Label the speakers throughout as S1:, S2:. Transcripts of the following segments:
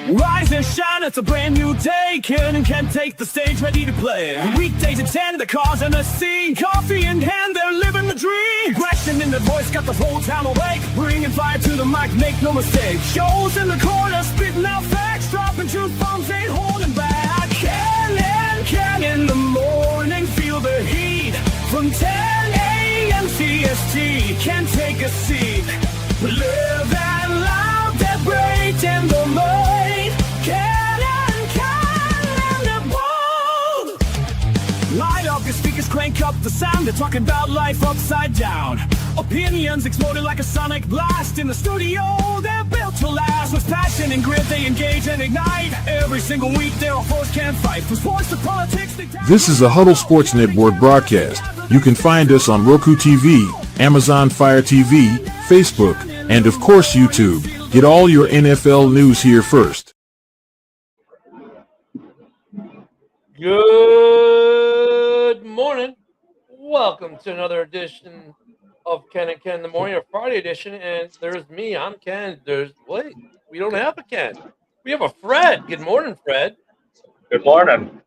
S1: Rise and shine, it's a brand new day. Can and can take the stage, ready to play. Weekdays at 10, the cars on the scene. Coffee in hand, they're living the dream. Question in the voice, got the whole town awake. Bringing fire to the mic, make no mistake. Shows in the corner, spitting out facts. Dropping truth bombs, ain't holding back. Can and can in the morning, feel the heat. From 10 a.m. CST, can take a seat. Live and loud, that break in the mind. Light up your speakers, crank up the sound. They're talking about life upside down. Opinions exploding like a sonic blast. In the studio, they're built to last. With passion and grit, they engage and ignite. Every single week, their foes can't fight. From sports to politics,
S2: This is a Huddle Sports Network broadcast. You can find us on Roku TV, Amazon Fire TV, Facebook, and of course YouTube. Get all your NFL news here first.
S3: Good morning. Welcome to another edition of Ken and Ken in the Morning, a Friday edition. And there's me. I'm Ken. We don't have a Ken. We have a Fred. Good morning, Fred.
S4: Good morning.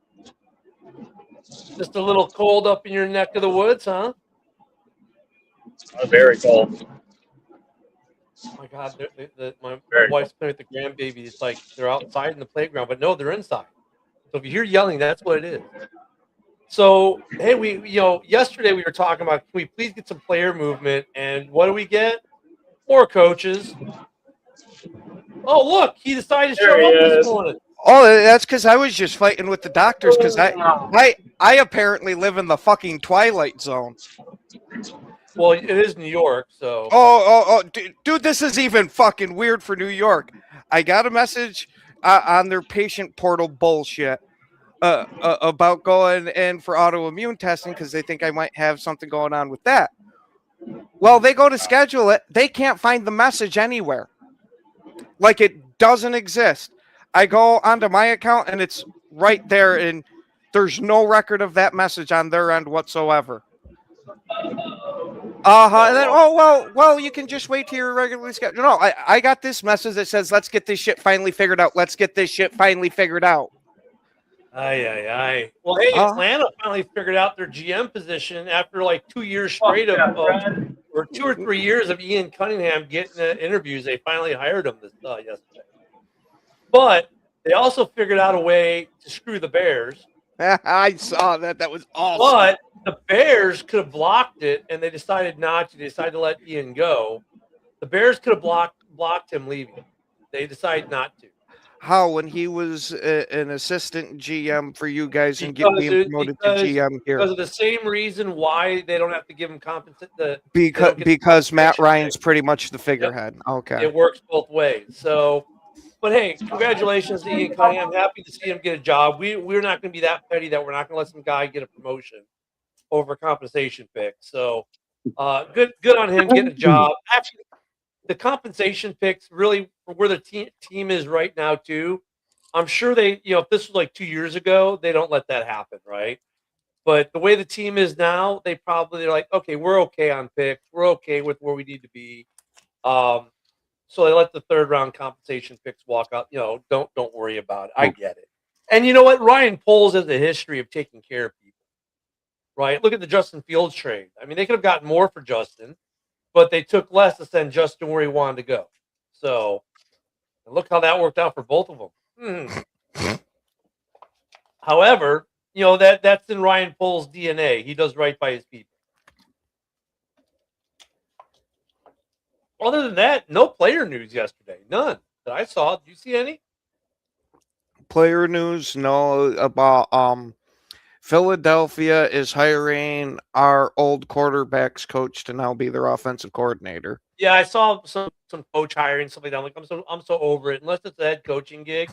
S3: Just a little cold up in your neck of the woods, huh?
S4: Very cold.
S3: Oh my God, my wife's playing with the grandbaby. It's like they're outside in the playground, but no, they're inside. So if you hear yelling, that's what it is. So, hey, yesterday we were talking about, can we please get some player movement? And what do we get? More coaches. Oh, look, he decided to show up this morning.
S5: Oh, that's because I was just fighting with the doctors because I apparently live in the fucking Twilight Zone.
S3: Well, it is New York, so.
S5: Oh, dude, this is even fucking weird for New York. I got a message on their patient portal bullshit about going in for autoimmune testing because they think I might have something going on with that. Well, they go to schedule it. They can't find the message anywhere. Like it doesn't exist. I go onto my account and it's right there and there's no record of that message on their end whatsoever. And then, well, you can just wait till you're regularly scheduled. No, I got this message that says, let's get this shit finally figured out. Let's get this shit finally figured out.
S3: Aye. Well, hey, Atlanta finally figured out their GM position after like 2 years straight or 2 or 3 years of Ian Cunningham getting the interviews. They finally hired him yesterday. But they also figured out a way to screw the Bears.
S5: I saw that. That was awesome.
S3: But the Bears could have blocked it, and they decided not to. They decided to let Ian go. The Bears could have blocked him leaving. They decided not to.
S5: How? When he was an assistant GM for you guys and getting promoted to GM here?
S3: Because of the same reason why they don't have to give him compensation.
S5: Because Matt Ryan's pretty much the figurehead. Yep. Okay.
S3: It works both ways. So, but hey, congratulations to Ian Cunningham. I'm happy to see him get a job. We're not going to be that petty that we're not going to let some guy get a promotion over compensation pick. So good on him getting a job. Actually, the compensation picks really for where the team is right now too. I'm sure they, if this was like 2 years ago, they don't let that happen, right? But the way the team is now, they're like, okay, we're okay on picks. We're okay with where we need to be. So they let the third round compensation picks walk out. Don't worry about it. I get it. And you know what? Ryan Poles has a history of taking care of people. Right? Look at the Justin Fields trade. I mean, they could have gotten more for Justin, but they took less to send Justin where he wanted to go. So look how that worked out for both of them. However, that's in Ryan Poles' DNA. He does right by his people. Other than that, no player news yesterday. None that I saw. Did you see any?
S5: Player news? No. About Philadelphia is hiring our old quarterbacks coach to now be their offensive coordinator.
S3: Yeah, I saw some coach hiring, something like that. I'm so over it. Unless it's a head coaching gig,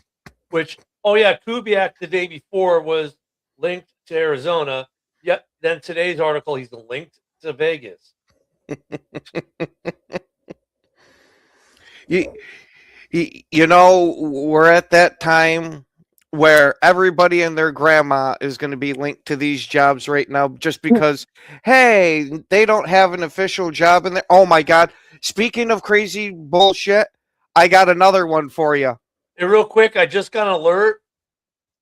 S3: which Kubiak the day before was linked to Arizona. Yep. Then today's article, he's linked to Vegas.
S5: We're at that time where everybody and their grandma is going to be linked to these jobs right now just because, hey, they don't have an official job in there. Oh, my God. Speaking of crazy bullshit, I got another one for you.
S3: Hey, real quick, I just got an alert.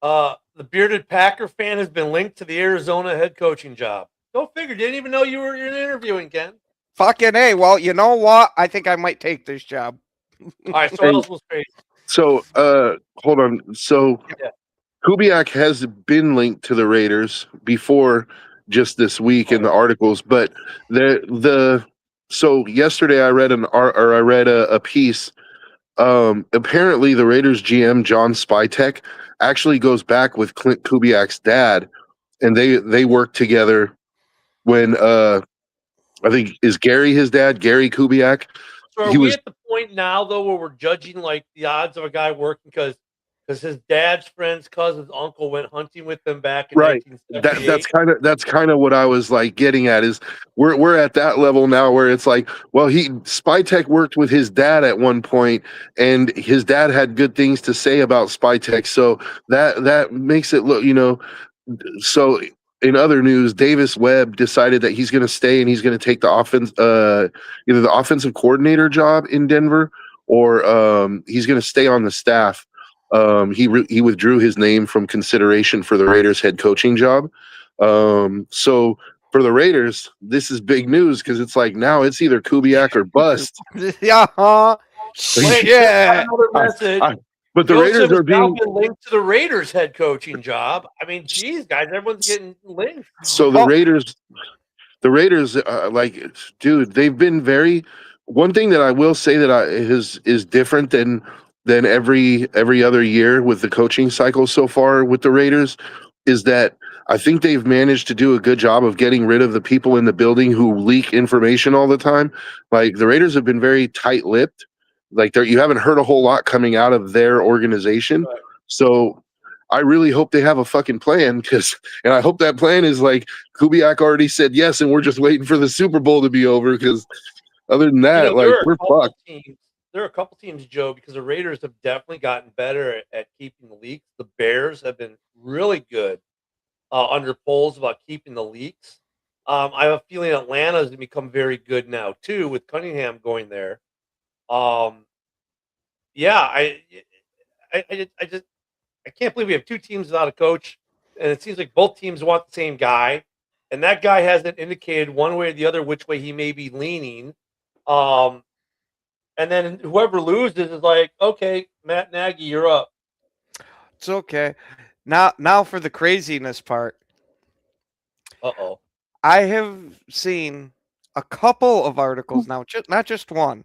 S3: The bearded Packer fan has been linked to the Arizona head coaching job. Go figure. Didn't even know you were interviewing, Ken.
S5: Fucking A. Well, you know what? I think I might take this job.
S3: All right, so what else was crazy?
S4: So, hold on. So,
S3: Yeah.
S4: Kubiak has been linked to the Raiders before just this week in the articles, but so yesterday I read a piece. Apparently, the Raiders GM John Spytek actually goes back with Clint Kubiak's dad, and they worked together when I think is Gary his dad, Gary Kubiak.
S3: So are we at the point now though where we're judging like the odds of a guy working because his dad's friend's cousin's uncle went hunting with them back in
S4: Right.
S3: 1978?
S4: That's kind of what I was like getting at is we're at that level now where it's like, well, Spytek worked with his dad at one point, and his dad had good things to say about Spytek, so that makes it look, so. In other news, Davis Webb decided that he's going to stay and he's going to take the either the offensive coordinator job in Denver, or he's going to stay on the staff. He withdrew his name from consideration for the Raiders head coaching job. So for the Raiders, this is big news because it's like now it's either Kubiak or bust.
S5: Yeah.
S3: Wait,
S5: Shit.
S3: another message.
S4: But the
S3: Joseph
S4: Raiders
S3: has
S4: are
S3: now
S4: being
S3: been linked to the Raiders head coaching job. I mean, geez, guys, everyone's getting linked.
S4: so the Raiders, like, dude, they've been very. One thing that I will say that is different than every other year with the coaching cycle so far with the Raiders is that I think they've managed to do a good job of getting rid of the people in the building who leak information all the time. Like the Raiders have been very tight-lipped. Like you haven't heard a whole lot coming out of their organization.
S3: Right.
S4: So I really hope they have a fucking plan and I hope that plan is like Kubiak already said yes, and we're just waiting for the Super Bowl to be over because other than that, we're fucked.
S3: There are a couple teams, Joe, because the Raiders have definitely gotten better at keeping the leaks. The Bears have been really good under polls about keeping the leaks. I have a feeling Atlanta has become very good now too, with Cunningham going there. Yeah, I can't believe we have two teams without a coach, and it seems like both teams want the same guy, and that guy hasn't indicated one way or the other which way he may be leaning. And then whoever loses is like, okay, Matt Nagy, you're up.
S5: It's okay. Now for the craziness part.
S3: Uh-oh.
S5: I have seen a couple of articles now, not just one.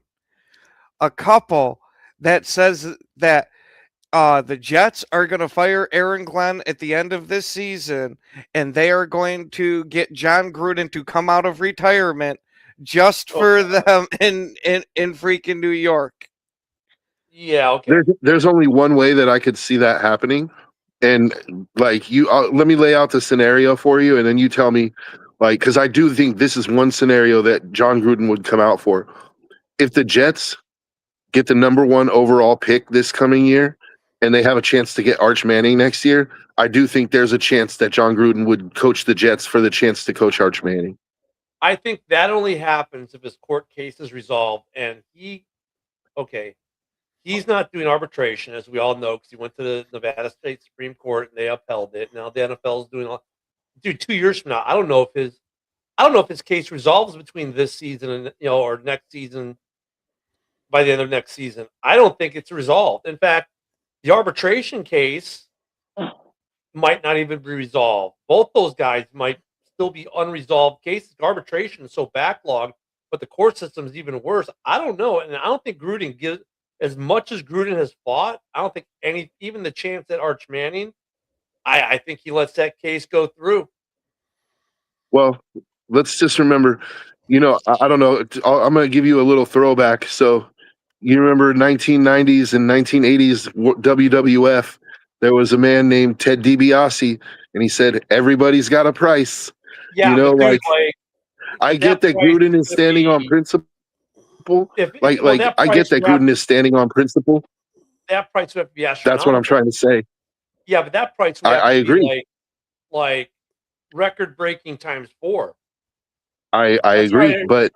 S5: A couple that says that the Jets are going to fire Aaron Glenn at the end of this season, and they are going to get John Gruden to come out of retirement just for them in freaking New York.
S3: Yeah, okay.
S4: There's only one way that I could see that happening, and like let me lay out the scenario for you, and then you tell me, like, because I do think this is one scenario that John Gruden would come out for. If the Jets get the number 1 overall pick this coming year, and they have a chance to get Arch Manning next year, I do think there's a chance that John Gruden would coach the Jets for the chance to coach Arch Manning.
S3: I think that only happens if his court case is resolved, and he's not doing arbitration, as we all know, because he went to the Nevada State Supreme Court and they upheld it. Now the NFL is doing 2 years from now. I don't know if his case resolves between this season and or next season. By the end of next season, I don't think it's resolved. In fact, the arbitration case might not even be resolved. Both those guys might still be unresolved cases. Arbitration is so backlogged, but the court system is even worse. I don't know, and I don't think Gruden gives as much as Gruden has fought. I don't think even the chance at Arch Manning. I think he lets that case go through.
S4: Well, let's just remember, I don't know. I'm going to give you a little throwback. So you remember 1990s and 1980s WWF, there was a man named Ted DiBiase, and he said, everybody's got a price.
S3: Yeah,
S4: I get that Gruden is standing on principle. I get that Gruden is standing on principle.
S3: That price would have to be astronomical.
S4: That's what I'm trying to say.
S3: Yeah, but that price would have
S4: I
S3: to
S4: agree.
S3: Be like record-breaking times 4.
S4: I agree, but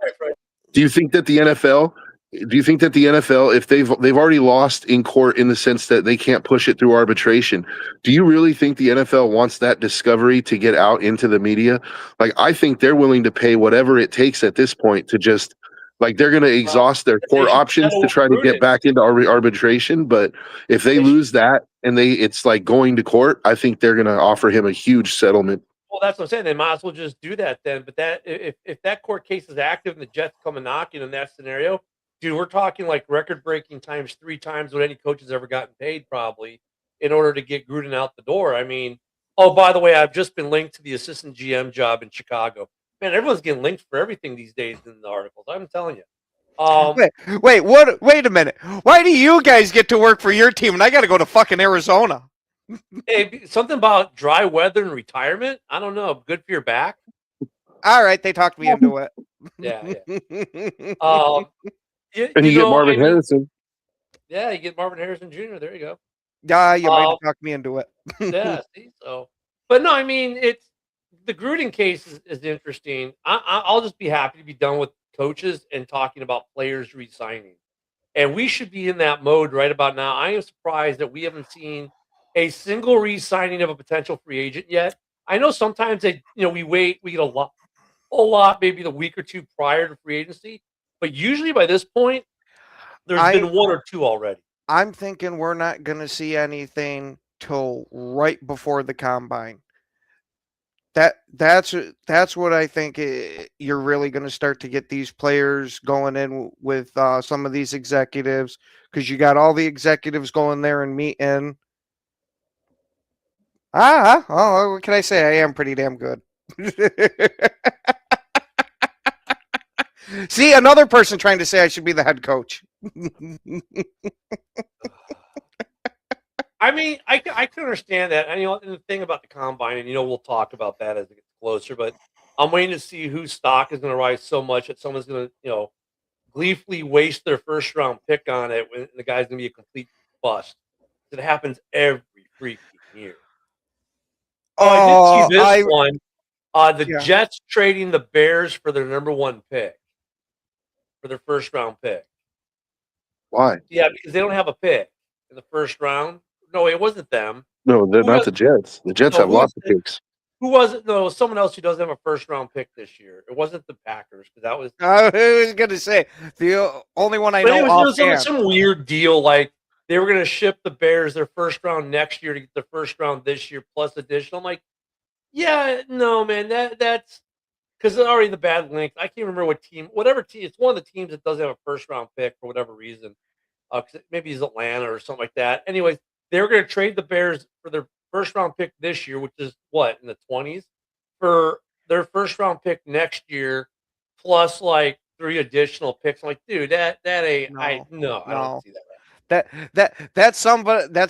S4: do you think that the NFL Do you think that the NFL, if they've already lost in court in the sense that they can't push it through arbitration, do you really think the NFL wants that discovery to get out into the media? Like, I think they're willing to pay whatever it takes at this point to just like they're going to exhaust their
S3: They
S4: court
S3: should
S4: options to
S3: settle
S4: try to
S3: with
S4: get
S3: it.
S4: back into arbitration. But if they
S3: They should-
S4: lose that and it's like going to court, I think they're going to offer him a huge settlement.
S3: Well, that's what I'm saying. They might as well just do that then. But that if that court case is active and the Jets come and knocking in that scenario, dude, we're talking like record-breaking times 3 times what any coach has ever gotten paid probably in order to get Gruden out the door. I mean, oh, by the way, I've just been linked to the assistant GM job in Chicago. Man, everyone's getting linked for everything these days in the articles. I'm telling you.
S5: Wait a minute. Why do you guys get to work for your team and I got to go to fucking Arizona?
S3: Hey, something about dry weather and retirement. I don't know. Good for your back.
S5: All right, they talked me into it.
S3: Yeah.
S4: And you get Marvin
S3: I mean,
S4: Harrison.
S3: Yeah, you get Marvin Harrison Jr. There you go.
S5: Yeah, you might have talked me into it.
S3: Yeah, see, so, but no, I mean, it's the Gruden case is interesting. I'll just be happy to be done with coaches and talking about players resigning, and we should be in that mode right about now. I am surprised that we haven't seen a single re-signing of a potential free agent yet. I know sometimes we wait, we get a lot, maybe the week or two prior to free agency, but usually by this point, there's been 1 or 2 already.
S5: I'm thinking we're not going to see anything till right before the combine. That's what I think you're really going to start to get these players going in with some of these executives, because you got all the executives going there and meeting. What can I say? I am pretty damn good. See, another person trying to say I should be the head coach.
S3: I mean, I can understand that. And, and the thing about the combine, and, we'll talk about that as it gets closer, but I'm waiting to see whose stock is going to rise so much that someone's going to, gleefully waste their first round pick on it when the guy's going to be a complete bust. It happens every freaking year. I did see this one. The Jets trading the Bears for their number 1 pick, for their first round pick.
S4: Why?
S3: Yeah, because they don't have a pick in the first round. No, it wasn't them.
S4: No, they're not the Jets. The Jets have lots of picks.
S3: Who was it? No, it was someone else who doesn't have a first round pick this year. It wasn't the Packers, because that was.
S5: I was going to say the only one I know.
S3: It was some weird deal, like they were going to ship the Bears their first round next year to get the first round this year plus additional. I'm like, yeah, no, man, that's because it's already the bad link. I can't remember what team, whatever team. It's one of the teams that doesn't have a first round pick for whatever reason. Maybe it's Atlanta or something like that. Anyways, they were going to trade the Bears for their first round pick this year, which is what, in the 20s, for their first round pick next year, plus like 3 additional picks. I'm like, dude, that ain't. I don't see that.
S5: That's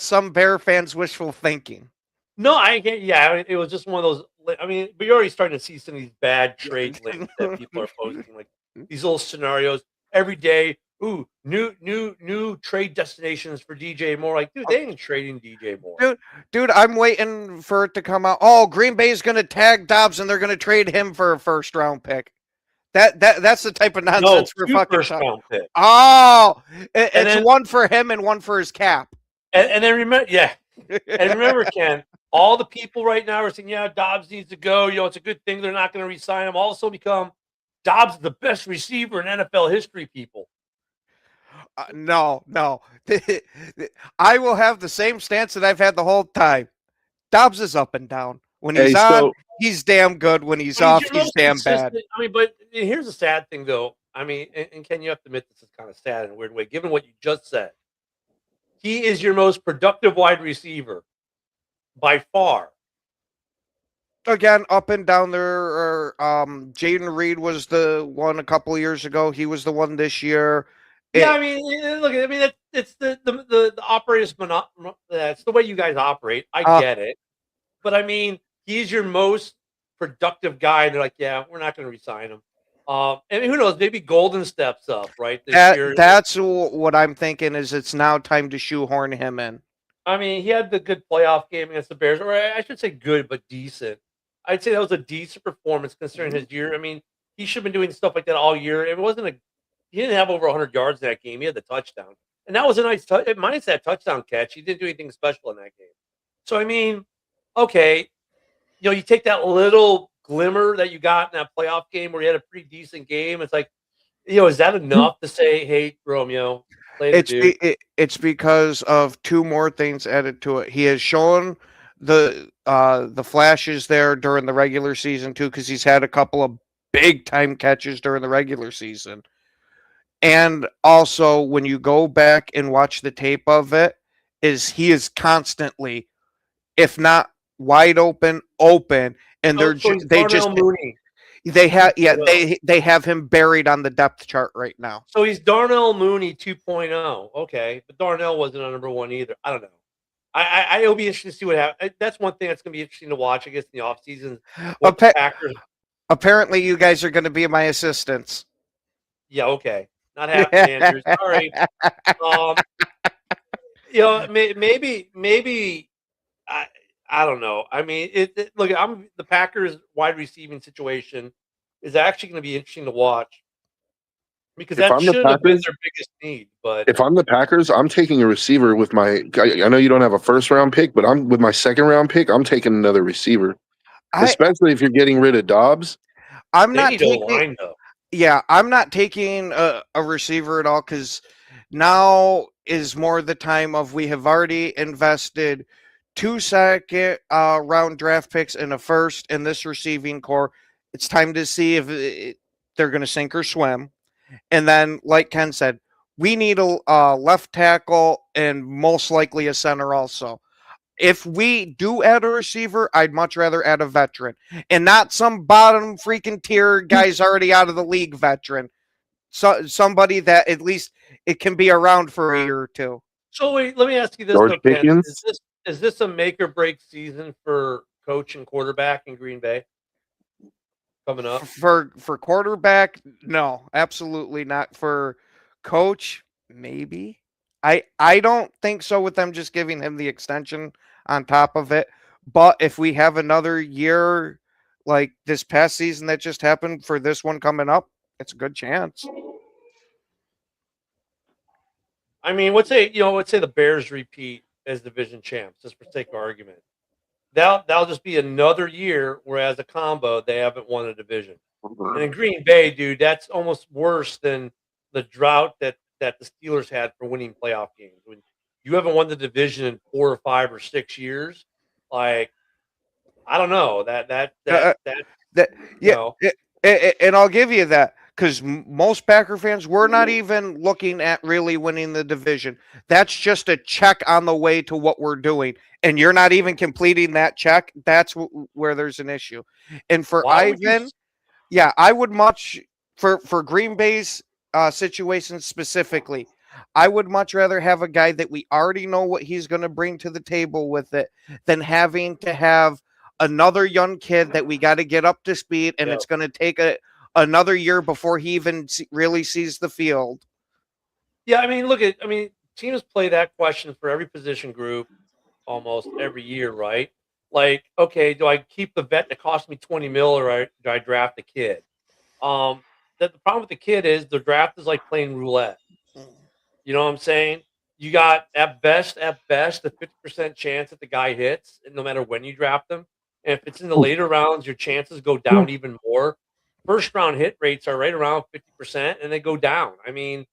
S5: some Bear fans' wishful thinking.
S3: No, I can't. Yeah, I mean, it was just one of those. I mean, we're already starting to see some of these bad trade links that people are posting, like these little scenarios every day. Ooh, new trade destinations for DJ Moore. Like, dude, they ain't trading DJ Moore.
S5: Dude, I'm waiting for it to come out. Oh, Green Bay's going to tag Dobbs and they're going to trade him for a first round pick. That's the type of nonsense we're fucking
S3: first round pick.
S5: Oh, it's one for him and one for his cap.
S3: And then remember, and remember, Ken, all the people right now are saying, yeah, Dobbs needs to go. It's a good thing they're not going to re-sign him. Also become Dobbs the best receiver in NFL history, people.
S5: No. I will have the same stance that I've had the whole time. Dobbs is up and down. When he's on, he's damn good. When he's off, he's damn bad.
S3: I mean, but here's the sad thing, though. I mean, and Ken, you have to admit this is kind of sad in a weird way, given what you just said. He is your most productive wide receiver by far.
S5: Again, up and down there. Jaden Reed was the one a couple of years ago. He was the one this year.
S3: Yeah, I mean, look. I mean, it's the operators. That's the way you guys operate. I get it, but I mean, he's your most productive guy. And they're like, yeah, we're not going to re-sign him. And who knows? Maybe Golden steps up, right? This year.
S5: That's what I'm thinking. Is it's now time to shoehorn him in.
S3: I mean, he had the good playoff game against the Bears, or I should say good, but decent. I'd say that was a decent performance considering his year. I mean, he should have been doing stuff like that all year. It wasn't a he didn't have over 100 yards in that game. He had the touchdown, and that was a nice touch. Minus that touchdown catch, he didn't do anything special in that game. So I mean, okay, you take that little glimmer that you got in that playoff game where you had a pretty decent game. It's like, is that enough to say, hey, Romeo, play the dude?
S5: It's because of two more things added to it. He has shown the flashes there during the regular season too, because he's had a couple of big time catches during the regular season. And also, when you go back and watch the tape of it, he is constantly, if not wide open, and they just
S3: Mooney.
S5: They have him buried on the depth chart right now.
S3: So he's Darnell Mooney 2.0. Okay, but Darnell wasn't a number one either. I don't know. It'll be interesting to see what happens. That's one thing that's going to be interesting to watch, I guess, in the offseason.
S5: Apparently, you guys are going to be my assistants.
S3: Yeah, okay. Not happening, Andrew. Sorry. Maybe I don't know. I mean, look, the Packers wide receiving situation is actually going to be interesting to watch because that should have been their biggest need. But
S4: if I'm the Packers, I'm taking a receiver with I know you don't have a first round pick, but with my second round pick, I'm taking another receiver, especially if you're getting rid of Dobbs.
S5: I'm not taking. Yeah, I'm not taking a receiver at all because now is more the time of we have already invested 2 second round draft picks and a first in this receiving core. It's time to see if they're going to sink or swim. And then, like Ken said, we need a left tackle and most likely a center also. If we do add a receiver, I'd much rather add a veteran and not some bottom freaking tier guy's already out of the league veteran. So somebody that at least it can be around for a year or two.
S3: So wait, let me ask you this:
S4: George Pickens?
S3: Is this a make or break season for coach and quarterback in Green Bay coming up?
S5: For quarterback, no, absolutely not. For coach, maybe. I don't think so with them just giving him the extension on top of it. But if we have another year like this past season that just happened for this one coming up, it's a good chance.
S3: I mean, let's say the Bears repeat as division champs, just for sake of argument. That'll just be another year where as a combo they haven't won a division. And in Green Bay, dude, that's almost worse than the drought that the Steelers had for winning playoff games. When you haven't won the division in 4 or 5 or 6 years, like I don't know
S5: and I'll give you that because most Packer fans were not even looking at really winning the division. That's just a check on the way to what we're doing, and you're not even completing that check. That's where there's an issue. And for Ivan, I would much for Green Bay's situation specifically, I would much rather have a guy that we already know what he's going to bring to the table with it than having to have another young kid that we got to get up to speed, and it's going to take another year before he even really sees the field.
S3: Yeah, I mean, teams play that question for every position group almost every year, right? Like, okay, do I keep the vet that cost me $20 million or do I draft the kid? The problem with the kid is the draft is like playing roulette. You know what I'm saying? You got at best a 50% chance that the guy hits, no matter when you draft them. And if it's in the later rounds, your chances go down even more. First round hit rates are right around 50%, and they go down. I mean,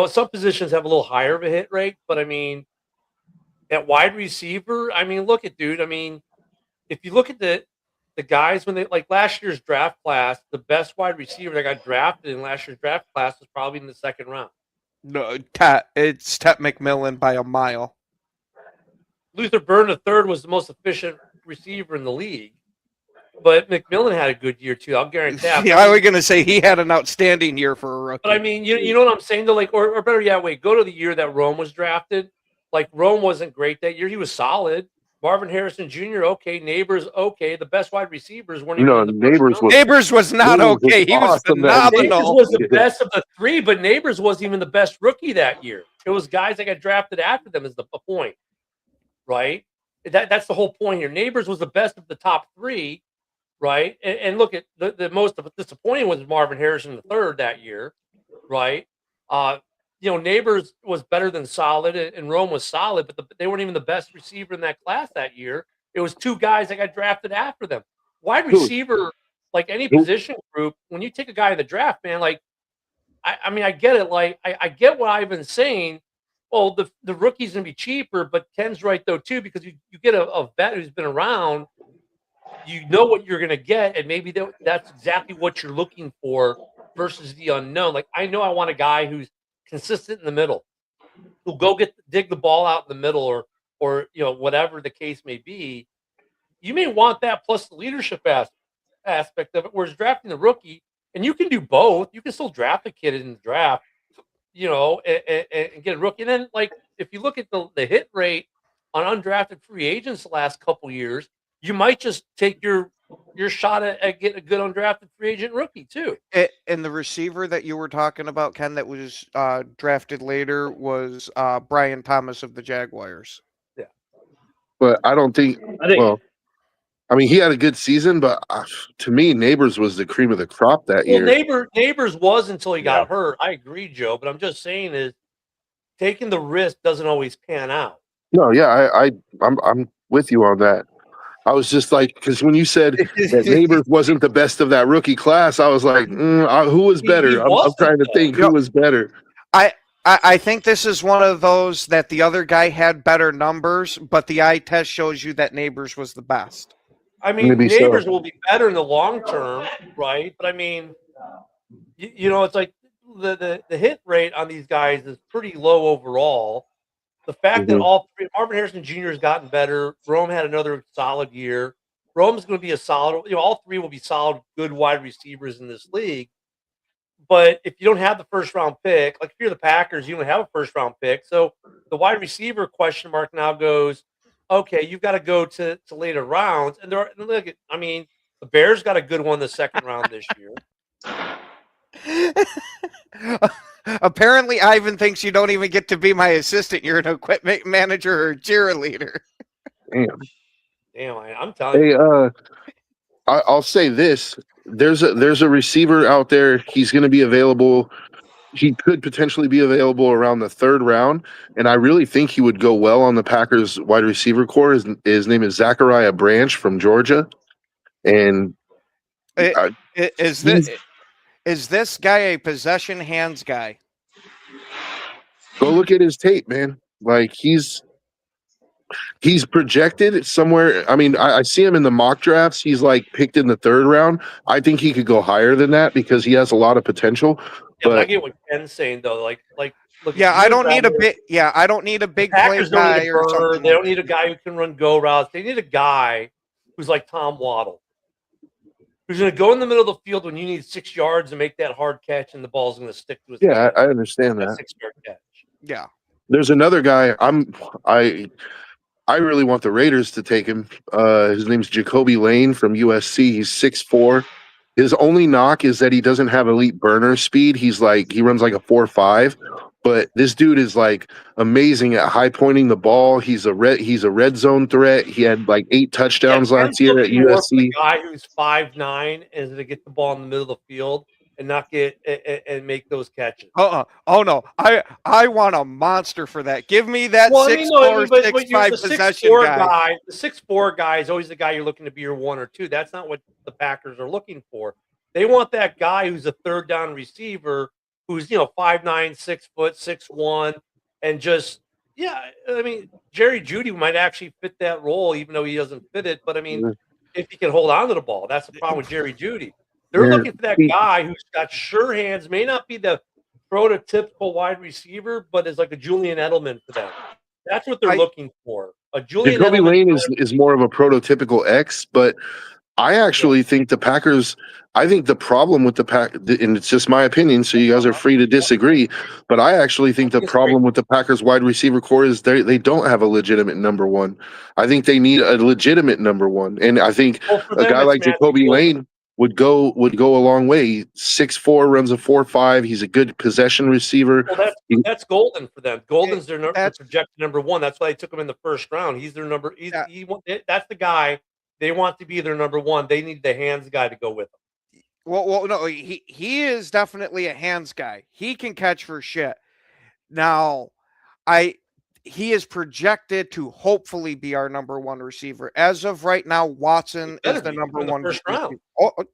S3: some positions have a little higher of a hit rate, but I mean, at wide receiver, I mean, look at dude. I mean, if you look at the guys when they like last year's draft class, the best wide receiver that got drafted in last year's draft class was probably in the second round.
S5: No, it's Tet McMillan by a mile.
S3: Luther Burden III was the most efficient receiver in the league, but McMillan had a good year too. I'll guarantee that.
S5: Yeah, I was going to say he had an outstanding year for a rookie.
S3: But I mean, you know what I'm saying? Though, like, or better yet, go to the year that Rome was drafted. Like Rome wasn't great that year. He was solid. Marvin Harrison Jr. Okay, Neighbors okay. The best wide receivers weren't even.
S5: Neighbors was not okay. He was phenomenal.
S3: Neighbors was the best of the three, but Neighbors wasn't even the best rookie that year. It was guys that got drafted after them. Is the point, right? That's the whole point here. Neighbors was the best of the top three, right? And look at the most disappointing was Marvin Harrison III that year. right? Neighbors was better than solid, and Rome was solid, but they weren't even the best receiver in that class that year. It was two guys that got drafted after them. Wide
S4: Who?
S3: receiver, like any
S4: Who?
S3: position group, when you take a guy in the draft, man, like I mean, I get it. Like I get what I've been saying. Well, the rookie's gonna be cheaper, but Ken's right though too, because you get a vet who's been around, you know what you're gonna get, and maybe that's exactly what you're looking for versus the unknown. Like I know I want a guy who's consistent in the middle, who'll go dig the ball out in the middle, or whatever the case may be. You may want that plus the leadership aspect of it. Whereas drafting the rookie, and you can do both. You can still draft a kid in the draft, and get a rookie. And then, like, if you look at the hit rate on undrafted free agents the last couple years, you might just take your shot at getting a good undrafted free agent rookie too.
S5: And the receiver that you were talking about, Ken, that was drafted later was Brian Thomas of the Jaguars.
S3: Yeah,
S4: But I don't think.
S6: I think
S4: Well, I mean, he had a good season, but to me, Neighbors was the cream of the crop that
S3: well,
S4: year.
S3: Neighbors was until he got hurt. I agree, Joe, but I'm just saying is taking the risk doesn't always pan out.
S4: No, yeah, I'm with you on that. I was just like, because when you said that Neighbors wasn't the best of that rookie class, I was like, who was better? I'm trying to think who was better.
S5: I think this is one of those that the other guy had better numbers, but the eye test shows you that Neighbors was the best.
S3: I mean,
S4: Maybe so.
S3: Neighbors will be better in the long term, right? But I mean, it's like the hit rate on these guys is pretty low overall. The fact that all three, Marvin Harrison Jr. has gotten better. Rome had another solid year. Rome's going to be a solid, all three will be solid, good wide receivers in this league. But if you don't have the first round pick, like if you're the Packers, you don't have a first round pick. So the wide receiver question mark now goes, okay, you've got to go to later rounds. And look, I mean, the Bears got a good one the second round this year.
S5: Apparently, Ivan thinks you don't even get to be my assistant. You're an equipment manager or cheerleader.
S3: Damn, I'm telling you.
S4: Hey, I'll say this: there's a receiver out there. He's going to be available. He could potentially be available around the third round, and I really think he would go well on the Packers wide receiver core. His name is Zachariah Branch from Georgia, and
S5: Is this guy a possession hands guy?
S4: go look at his tape, man. Like he's projected somewhere. I mean, I see him in the mock drafts. He's like picked in the third round. I think he could go higher than that because he has a lot of potential.
S3: Yeah,
S4: But
S3: I get what Ken's saying though. Like, look,
S5: Yeah, I don't need a big. Yeah, I don't need a big play
S3: Packers don't
S5: guy
S3: need a
S5: or
S3: burner.
S5: something.
S3: They don't need a guy who can run go routes. They need a guy who's like Tom Waddle, who's going to go in the middle of the field when you need 6 yards and make that hard catch, and the ball's going to stick to his
S4: yeah,
S3: hand.
S4: I understand that.
S3: 6-yard catch.
S5: Yeah,
S4: There's another guy. I really want the Raiders to take him. His name's Jacoby Lane from USC. He's 6'4". His only knock is that he doesn't have elite burner speed. He runs like a 4.5, but this dude is like amazing at high pointing the ball. He's a red zone threat. He had like 8 touchdowns last year at USC.
S3: A guy who's 5'9" is going to get the ball in the middle of the field and not get and make those catches.
S5: Oh no, I want a monster for that. Give me that 6'4", 6'5" possession guy.
S3: The 6'4" guy is always the guy you're looking to be your 1 or 2. That's not what the Packers are looking for. They want that guy who's a third down receiver, who's 5'9", 6 foot, 6'1", and just I mean, Jerry Jeudy might actually fit that role, even though he doesn't fit it. But I mean, if he can hold on to the ball, that's the problem with Jerry Jeudy. They're looking for that guy who's got sure hands, may not be the prototypical wide receiver, but is like a Julian Edelman for them. That's what they're looking for. A Julian
S4: Jacoby
S3: Edelman
S4: Lane is more of a prototypical X, but I actually think the Packers. I think the problem with the Pack, and it's just my opinion, so you guys are free to disagree. But I actually think the problem with the Packers wide receiver core is they don't have a legitimate number one. I think they need a legitimate number one, and I think a guy like Jacoby Lane would go a long way. 6'4", runs a 4.5. He's a good possession receiver.
S3: Well, that's Golden for them. Golden's their projected number 1. That's why they took him in the first round. He's their number. That's the guy they want to be their number 1. They need the hands guy to go with them.
S5: Well, no, he is definitely a hands guy. He can catch for shit. Now, he is projected to hopefully be our number one receiver. As of right now, Watson is the number
S3: in the
S5: one
S3: first round.
S5: receiver.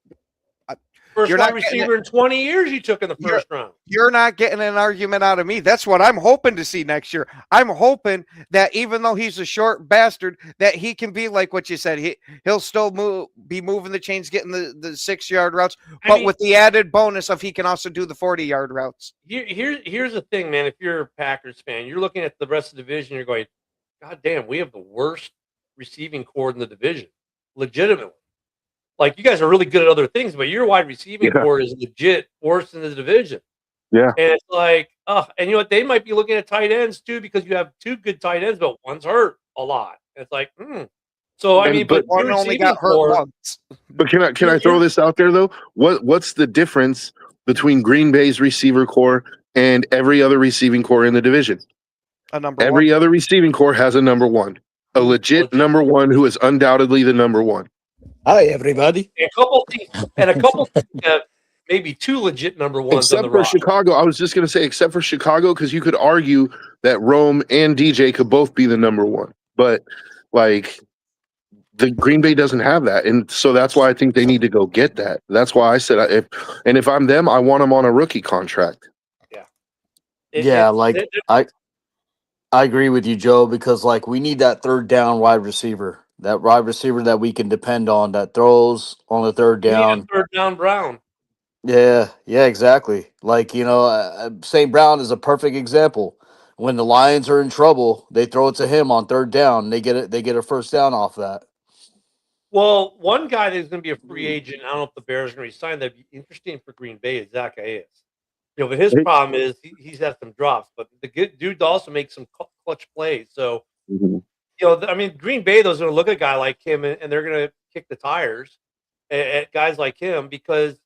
S3: First
S5: You're
S3: wide
S5: not getting
S3: receiver in 20 years you took in the first round.
S5: You're not getting an argument out of me. That's what I'm hoping to see next year. I'm hoping that even though he's a short bastard, that he can be like what you said. He'll still be moving the chains, getting the 6-yard routes, but with the added bonus of he can also do the 40-yard routes.
S3: Here's the thing, man. If you're a Packers fan, you're looking at the rest of the division, you're going, God damn, we have the worst receiving core in the division. Legitimately. Like, you guys are really good at other things, but your wide receiving core is legit worse in the division.
S4: Yeah.
S3: And it's like, and you know what? They might be looking at tight ends too, because you have 2 good tight ends, but one's hurt a lot. It's like, So, I mean, but
S5: one only got hurt once.
S4: But can I throw this out there, though? What's the difference between Green Bay's receiver core and every other receiving core in the division? Every other receiving core has a number one. A legit number one who is undoubtedly the number one.
S6: Hi, everybody.
S3: A couple, maybe 2 legit number ones.
S4: Except for Chicago. I was just going to say, except for Chicago, because you could argue that Rome and DJ could both be the number one. But, like, the Green Bay doesn't have that. And so that's why I think they need to go get that. That's why I said, if I'm them, I want them on a rookie contract.
S6: Yeah. I agree with you, Joe, because, like, we need that third down wide receiver. That wide receiver that we can depend on, that throws on the third down.
S3: Third down Brown.
S6: Yeah, exactly. Like, St. Brown is a perfect example. When the Lions are in trouble, they throw it to him on third down. They get a first down off that.
S3: Well, one guy that's going to be a free agent, I don't know if the Bears are going to resign, that'd be interesting for Green Bay, is Zach Ayes. But his problem is he's had some drops, but the good dude also makes some clutch plays. So, I mean, Green Bay, those are going to look at a guy like him, and they're going to kick the tires at guys like him, because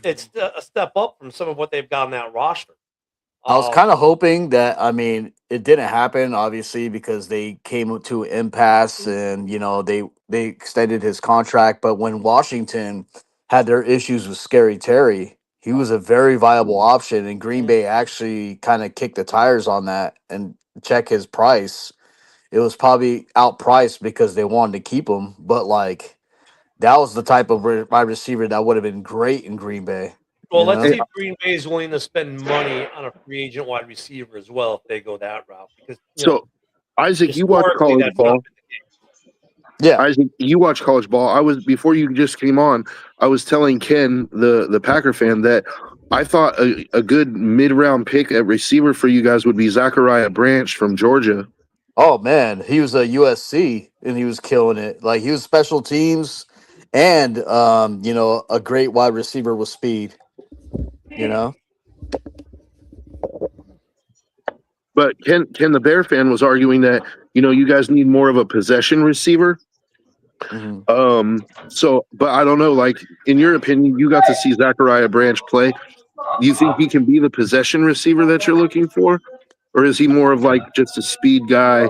S3: it's a step up from some of what they've got on that roster.
S6: I was kind of hoping that, it didn't happen, obviously, because they came to an impasse and, they extended his contract. But when Washington had their issues with Scary Terry, he was a very viable option, and Green Bay actually kind of kicked the tires on that. And check his price. It was probably outpriced because they wanted to keep him. But, like, that was the type of wide receiver that would have been great in Green Bay.
S3: Well, let's see if Green Bay is willing to spend money on a free agent wide receiver as well if they go that route. Because
S4: Isaac, you watch college ball.
S6: Yeah,
S4: Isaac, you watch college ball. Before you just came on, I was telling Ken, the Packer fan, that I thought a good mid-round pick at receiver for you guys would be Zachariah Branch from Georgia.
S6: Oh man, he was a USC and he was killing it. Like, he was special teams and a great wide receiver with speed.
S4: But Ken, the Bear fan, was arguing that you guys need more of a possession receiver. But I don't know. Like, in your opinion, you got to see Zachariah Branch play. Do you think he can be the possession receiver that you're looking for, or is he more of like just a speed guy?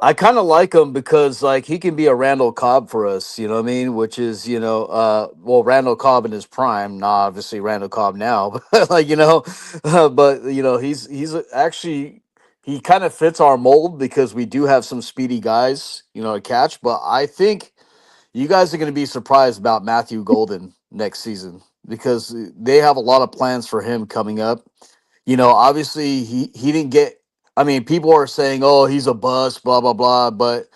S6: I kind of like him because, like, he can be a Randall Cobb for us, you know what I mean? Which is, Randall Cobb in his prime, not obviously Randall Cobb now, but but he's actually, he kind of fits our mold because we do have some speedy guys, to catch. But I think you guys are going to be surprised about Matthew Golden next season because they have a lot of plans for him coming up. Obviously he didn't get. I mean, people are saying, "Oh, he's a bust," blah blah blah. But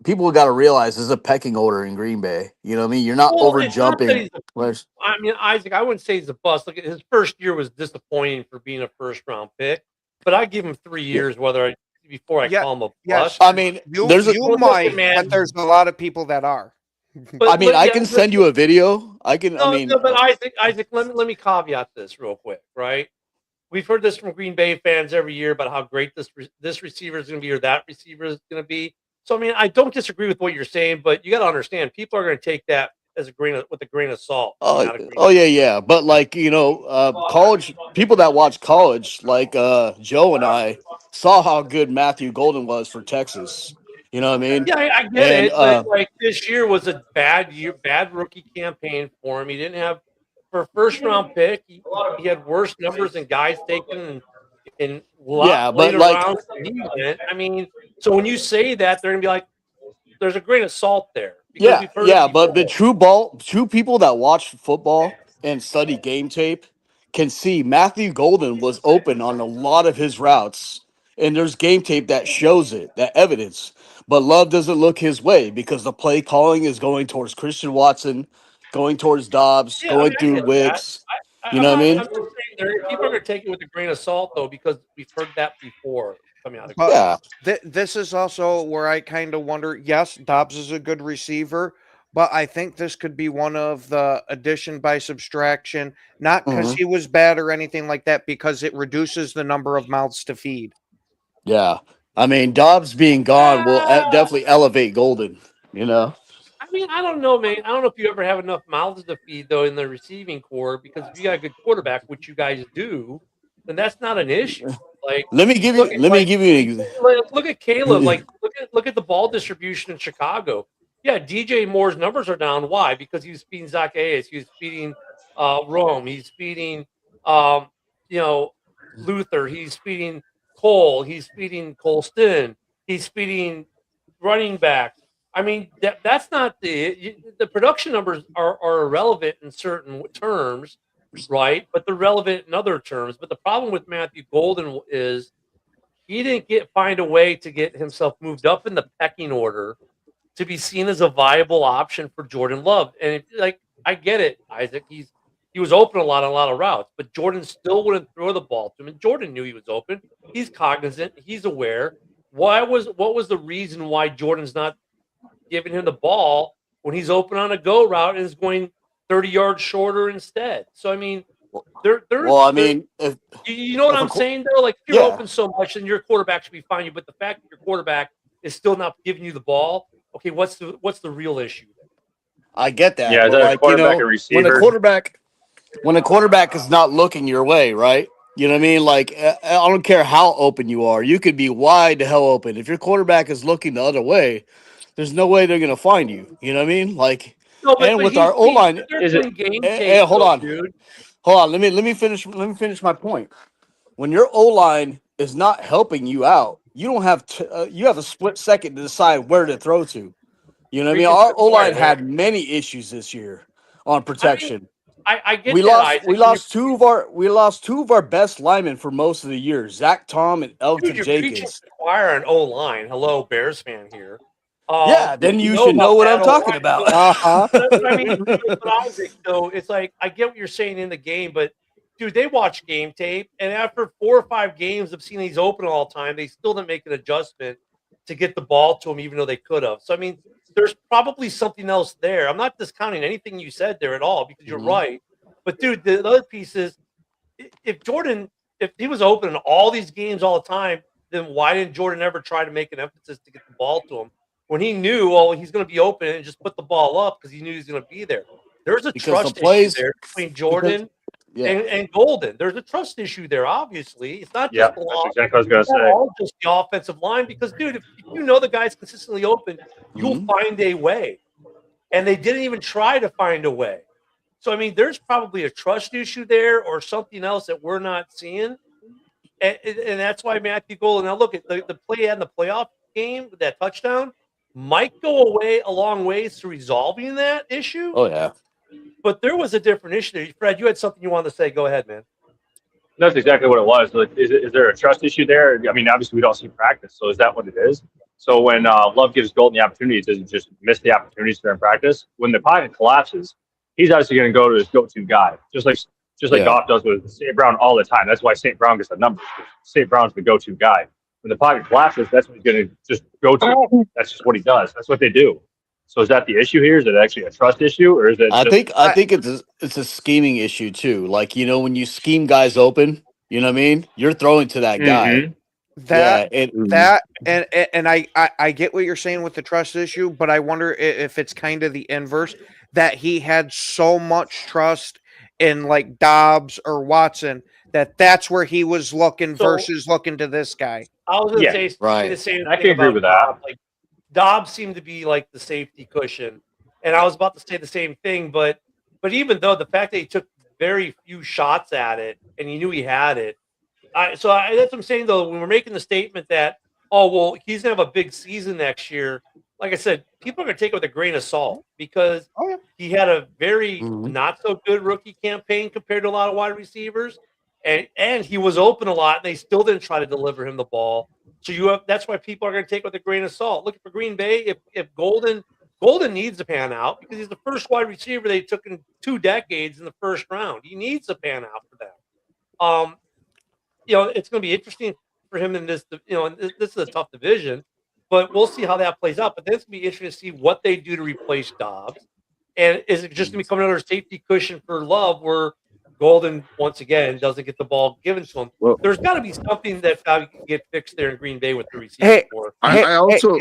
S6: people got to realize there's a pecking order in Green Bay. You know what I mean? You're not over jumping.
S3: Isaac, I wouldn't say he's a bust. Look, his first year was disappointing for being a first round pick, but I give him 3 years before I call him a bust.
S6: I mean,
S5: there's a lot of people that are.
S3: But,
S6: I can send you a video.
S3: But Isaac, let me caveat this real quick, right? We've heard this from Green Bay fans every year about how great this receiver is going to be or that receiver is going to be. So, I mean, I don't disagree with what you're saying, but you got to understand, people are going to take that as with a grain of salt.
S6: Yeah. But, like, college people that watch college, like Joe and I, saw how good Matthew Golden was for Texas. You know what I mean?
S3: Yeah, I get
S6: And,
S3: it, but like this year was a bad year, bad rookie campaign for him. He didn't have for a first round pick. He had worse numbers than guys taken in
S6: Yeah,
S3: lot
S6: but
S3: later
S6: like,
S3: rounds than he went. I mean, so when you say that, they're gonna be like, "There's a grain of salt there," because
S6: yeah,
S3: we've heard
S6: yeah,
S3: it
S6: but the
S3: before.
S6: true people that watch football and study game tape can see Matthew Golden was open on a lot of his routes, and there's game tape that shows it, that evidence. But Love doesn't look his way because the play calling is going towards Christian Watson, going towards Dobbs,
S3: Yeah, I mean,
S6: going
S3: I
S6: through
S3: get that.
S6: Wicks. You
S3: I'm
S6: know what I
S3: not.
S6: mean?
S3: I'm just saying there. People are gonna take it with a grain of salt though, because we've heard that before coming out of.
S5: But
S6: Yeah.
S5: this is also where I kind of wonder. Yes, Dobbs is a good receiver, but I think this could be one of the addition by subtraction, not because
S6: Mhm.
S5: he was bad or anything like that, because it reduces the number of mouths to feed.
S6: Yeah. I mean, Dobbs being gone will
S3: Ah,
S6: definitely elevate Golden, you know?
S3: I mean, I don't know, man. I don't know if you ever have enough mouths to feed though in the receiving core, because if you got a good quarterback, which you guys do, then that's not an issue. Like,
S6: Let me give
S3: look
S6: you
S3: at
S6: let me
S3: like
S6: give you an
S3: look at Caleb. Like, look at the ball distribution in Chicago. Yeah, DJ Moore's numbers are down. Why? Because he was feeding Zacchaeus. He was feeding Rome. He's feeding you know, Luther. He's feeding Cole. He's feeding Colston. He's feeding running backs. I mean, that's not the production numbers are irrelevant in certain terms, right? But they're relevant in other terms. But the problem with Matthew Golden is he didn't find a way to get himself moved up in the pecking order to be seen as a viable option for Jordan Love. And like, I get it, Isaac. He was open a lot on a lot of routes, but Jordan still wouldn't throw the ball to him. And Jordan knew he was open. He's cognizant. He's aware. What was the reason why Jordan's not giving him the ball when he's open on a go route and is going 30 yards shorter instead? So I mean,
S6: well, I
S3: there
S6: mean, if
S3: you know what
S6: if a
S3: I'm
S6: qu-
S3: saying though? Like, if you're
S6: yeah,
S3: open so much, then your quarterback should be fine. But the fact that your quarterback is still not giving you the ball, okay, what's the real issue there?
S6: I get that.
S7: Yeah, is
S6: But
S7: that a
S6: like, you
S7: quarterback or
S6: know,
S7: receiver?
S6: when a quarterback is not looking your way, right? You know what I mean? Like, I don't care how open you are. You could be wide the hell open. If your quarterback is looking the other way, there's no way they're gonna find you. You know what I mean? Like,
S3: No,
S6: and with our O line,
S3: they're
S7: Is it-
S3: doing game
S6: hey,
S3: tape,
S6: hold
S3: though,
S6: on,
S3: dude.
S6: hold on. Let me finish. Let me finish my point. When your O line is not helping you out, you don't have you have a split second to decide where to throw to. You know what I mean? Our O line had many issues this year on
S3: I mean,
S6: protection.
S3: I get
S6: We
S3: that,
S6: lost
S3: Isaac.
S6: we lost two of our best linemen for most of the year, Zach Tom and
S3: Dude,
S6: Elton
S3: you're preaching to
S6: Jenkins.
S3: the choir on O line. Hello, Bears fan here.
S6: Yeah, then you should know
S3: about
S6: what
S3: that
S6: I'm talking
S3: O-line.
S6: about.
S5: Uh-huh.
S3: I mean, but Isaac, though, it's like I get what you're saying in the game, but dude, they watch game tape, and after 4 or 5 games of seeing he's open all the time, they still didn't make an adjustment to get the ball to him, even though they could have. So I mean, there's probably something else there. I'm not discounting anything you said there at all because you're
S6: Mhm.
S3: right. But dude, the other piece is if Jordan, if he was open in all these games all the time, then why didn't Jordan ever try to make an emphasis to get the ball to him when he knew, oh, he's going to be open and just put the ball up because he knew he's going to be there? There's a
S6: Because
S3: trust
S6: the plays-
S3: issue there between Jordan
S6: Yeah.
S3: and Golden. There's a trust issue there, obviously. It's not
S7: Yeah,
S3: just the
S7: that's exactly what I was going to
S3: it's not
S7: say.
S3: all just the offensive line because, dude, if you know the guy's consistently open, you'll
S6: Mhm.
S3: find a way. And they didn't even try to find a way. So, I mean, there's probably a trust issue there or something else that we're not seeing. And that's why Matthew Golden, now look at the play in the playoff game with that touchdown, might go away a long ways to resolving that issue.
S6: Oh yeah.
S3: But there was a different issue there. Fred, you had something you wanted to say. Go ahead, man.
S7: That's exactly what it was. Like, is there a trust issue there? I mean, obviously we don't see practice, so is that what it is? So when Love gives Golden the opportunity, does he just miss the opportunities during practice? When the pocket collapses, he's obviously going to go to his go-to guy, just like
S6: Yeah.
S7: Goff does with St. Brown all the time. That's why St. Brown gets the numbers. St. Brown's the go-to guy. When the pocket collapses, that's what he's going to just go to. That's just what he does. That's what they do. So is that the issue here? Is it actually a trust issue, or is it?
S6: I
S7: just,
S6: think it's a scheming issue too. Like, you know, when you scheme guys open, you know what I mean? You're throwing to that guy.
S7: Mhm.
S5: That
S6: yeah,
S5: that and I get what you're saying with the trust issue, but I wonder if it's kind of the inverse, that he had so much trust in like Dobbs or Watson that's where he was looking
S3: So-
S5: versus looking to this guy.
S3: I was going to
S7: Yeah,
S3: say
S6: right.
S3: the same
S7: I
S3: thing
S7: can agree
S3: about
S7: with that.
S3: Dobbs. Like, Dobbs seemed to be like the safety cushion, and I was about to say the same thing, but even though the fact that he took very few shots at it and he knew he had it, that's what I'm saying though. When we're making the statement that he's gonna have a big season next year, like I said, people are gonna take it with a grain of salt because he had a very not so good rookie campaign compared to a lot of wide receivers, and he was open a lot, and they still didn't try to deliver him the ball. So that's why people are going to take it with a grain of salt. Looking for Green Bay, if Golden needs to pan out because he's the first wide receiver they took in 2 decades in the first round. He needs to pan out for them. It's going to be interesting for him in this. This is a tough division, but we'll see how that plays out. But then it's going to be interesting to see what they do to replace Dobbs, and is it just going to become another safety cushion for Love where Golden once again doesn't get the ball given to him?
S4: Well,
S3: there's got to be something that can get fixed there in Green Bay with the receiver core.
S4: I also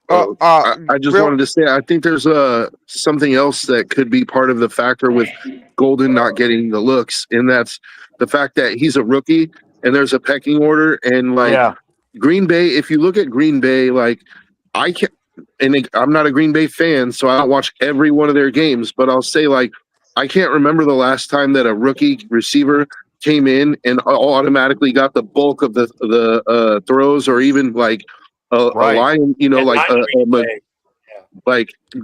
S4: I just wanted to say I think there's something else that could be part of the factor with Golden not getting the looks, and that's the fact that he's a rookie and there's a pecking order, and Green Bay. If you look at Green Bay, I can't, and I'm not a Green Bay fan, so I don't watch every one of their games, but I'll say I can't remember the last time that a rookie receiver came in and automatically got the bulk of the throws, or even a line,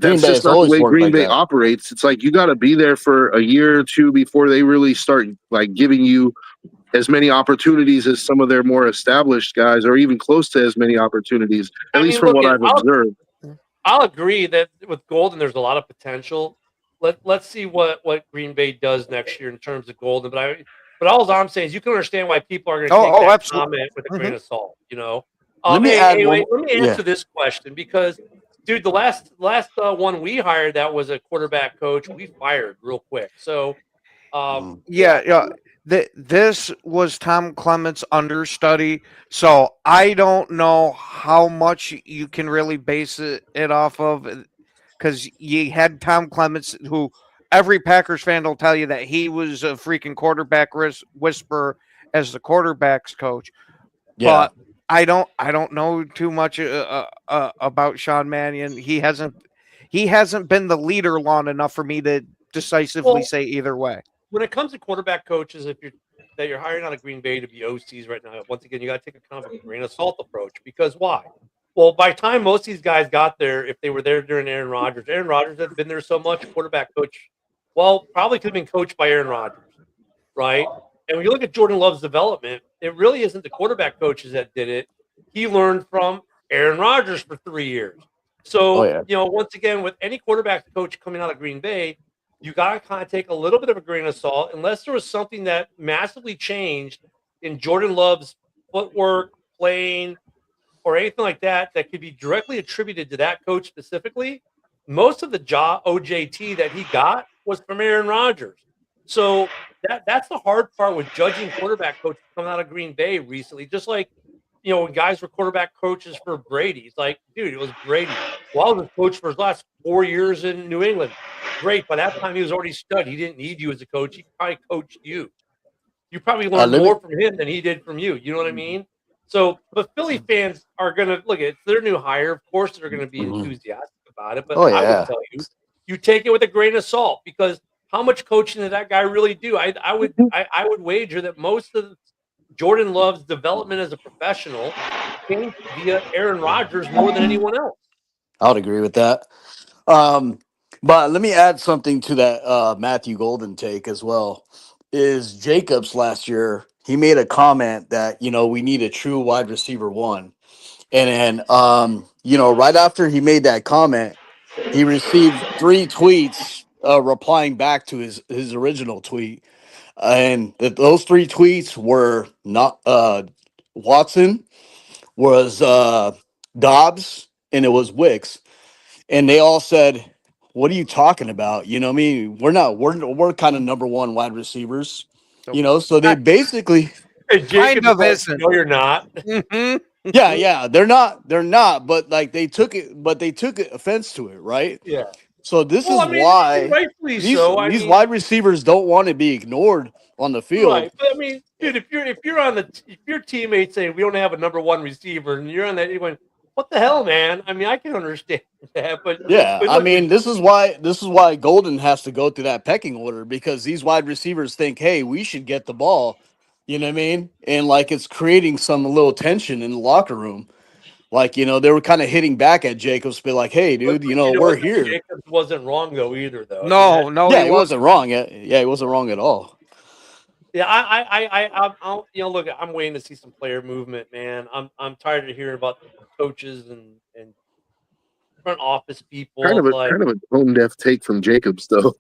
S4: that's just not the way Green Bay operates. It's you got to be there for a year or two before they really start giving you as many opportunities as some of their more established guys, or even close to as many opportunities, at least from what I've observed.
S3: I'll agree that with Golden, there's a lot of potential. Let's see what Green Bay does next year in terms of Golden. But all I'm saying is you can understand why people are going to take that comment with a grain of salt. Let me answer this question because, dude, the last one we hired that was a quarterback coach, we fired real quick. So,
S5: this was Tom Clements' understudy, so I don't know how much you can really base it off of, because you had Tom Clements, who every Packers fan will tell you that he was a freaking quarterback whisperer as the quarterback's coach. Yeah. But I don't know too much about Sean Mannion. He hasn't been the leader long enough for me to decisively say either way.
S3: When it comes to quarterback coaches, if you're hiring out of Green Bay to be OCs right now, once again, you got to take a kind of a grain of salt approach. Because why? Well, by the time most of these guys got there, if they were there during Aaron Rodgers had been there so much, quarterback coach, probably could have been coached by Aaron Rodgers, right? And when you look at Jordan Love's development, it really isn't the quarterback coaches that did it. He learned from Aaron Rodgers for 3 years. So, once again, with any quarterback coach coming out of Green Bay, you got to kind of take a little bit of a grain of salt, unless there was something that massively changed in Jordan Love's footwork, playing, or anything like that could be directly attributed to that coach specifically. Most of the OJT that he got was from Aaron Rodgers. So that's the hard part with judging quarterback coaches coming out of Green Bay recently. Just like, when guys were quarterback coaches for Brady, it's like, dude, it was Brady. Well, I was a coach for his last 4 years in New England. Great. By that time, he was already stud. He didn't need you as a coach. He probably coached you. You probably learned more from him than he did from you. You know what I mean? So, but Philly fans are going to look at it's their new hire. Of course, they're going to be enthusiastic about it. But I would tell you take it with a grain of salt, because how much coaching did that guy really do? I would wager that most of Jordan Love's development as a professional came via Aaron Rodgers more than anyone else.
S6: I would agree with that. But let me add something to that Matthew Golden take as well. Is Jacobs last year, he made a comment that, we need a true wide receiver one. And then, right after he made that comment, he received 3 tweets replying back to his original tweet. And those 3 tweets were not Watson, was Dobbs, and it was Wicks. And they all said, what are you talking about? You know what I mean? We're kind of number one wide receivers, so they basically
S5: kind of isn't.
S3: No, you're not.
S6: Yeah, they're not, but they took offense to it, right?
S3: Yeah.
S6: So this is why these wide receivers don't want to be ignored on the field.
S3: Right. But I mean, dude, if your teammates say we don't have a number one receiver and you're on that, you're going, what the hell, man? I mean, I can understand that, but
S6: Yeah,
S3: but
S6: I
S3: look,
S6: mean, this is why Golden has to go through that pecking order, because these wide receivers think, hey, we should get the ball. You know what I mean? And like it's creating some little tension in the locker room. Like, they were kind of hitting back at Jacobs, be like, hey, dude,
S3: but you know
S6: we're
S3: what?
S6: here.
S3: Jacobs wasn't wrong though either, though. I mean,
S5: No, no,
S6: Yeah,
S5: he
S6: he wasn't wrong. Yeah, he wasn't wrong at all.
S3: yeah, look, I'm waiting to see some player movement, man. I'm tired of hearing about coaches and front office people.
S4: Kind of
S3: It's
S4: a
S3: like,
S4: kind of a tone deaf take from Jacobs, though.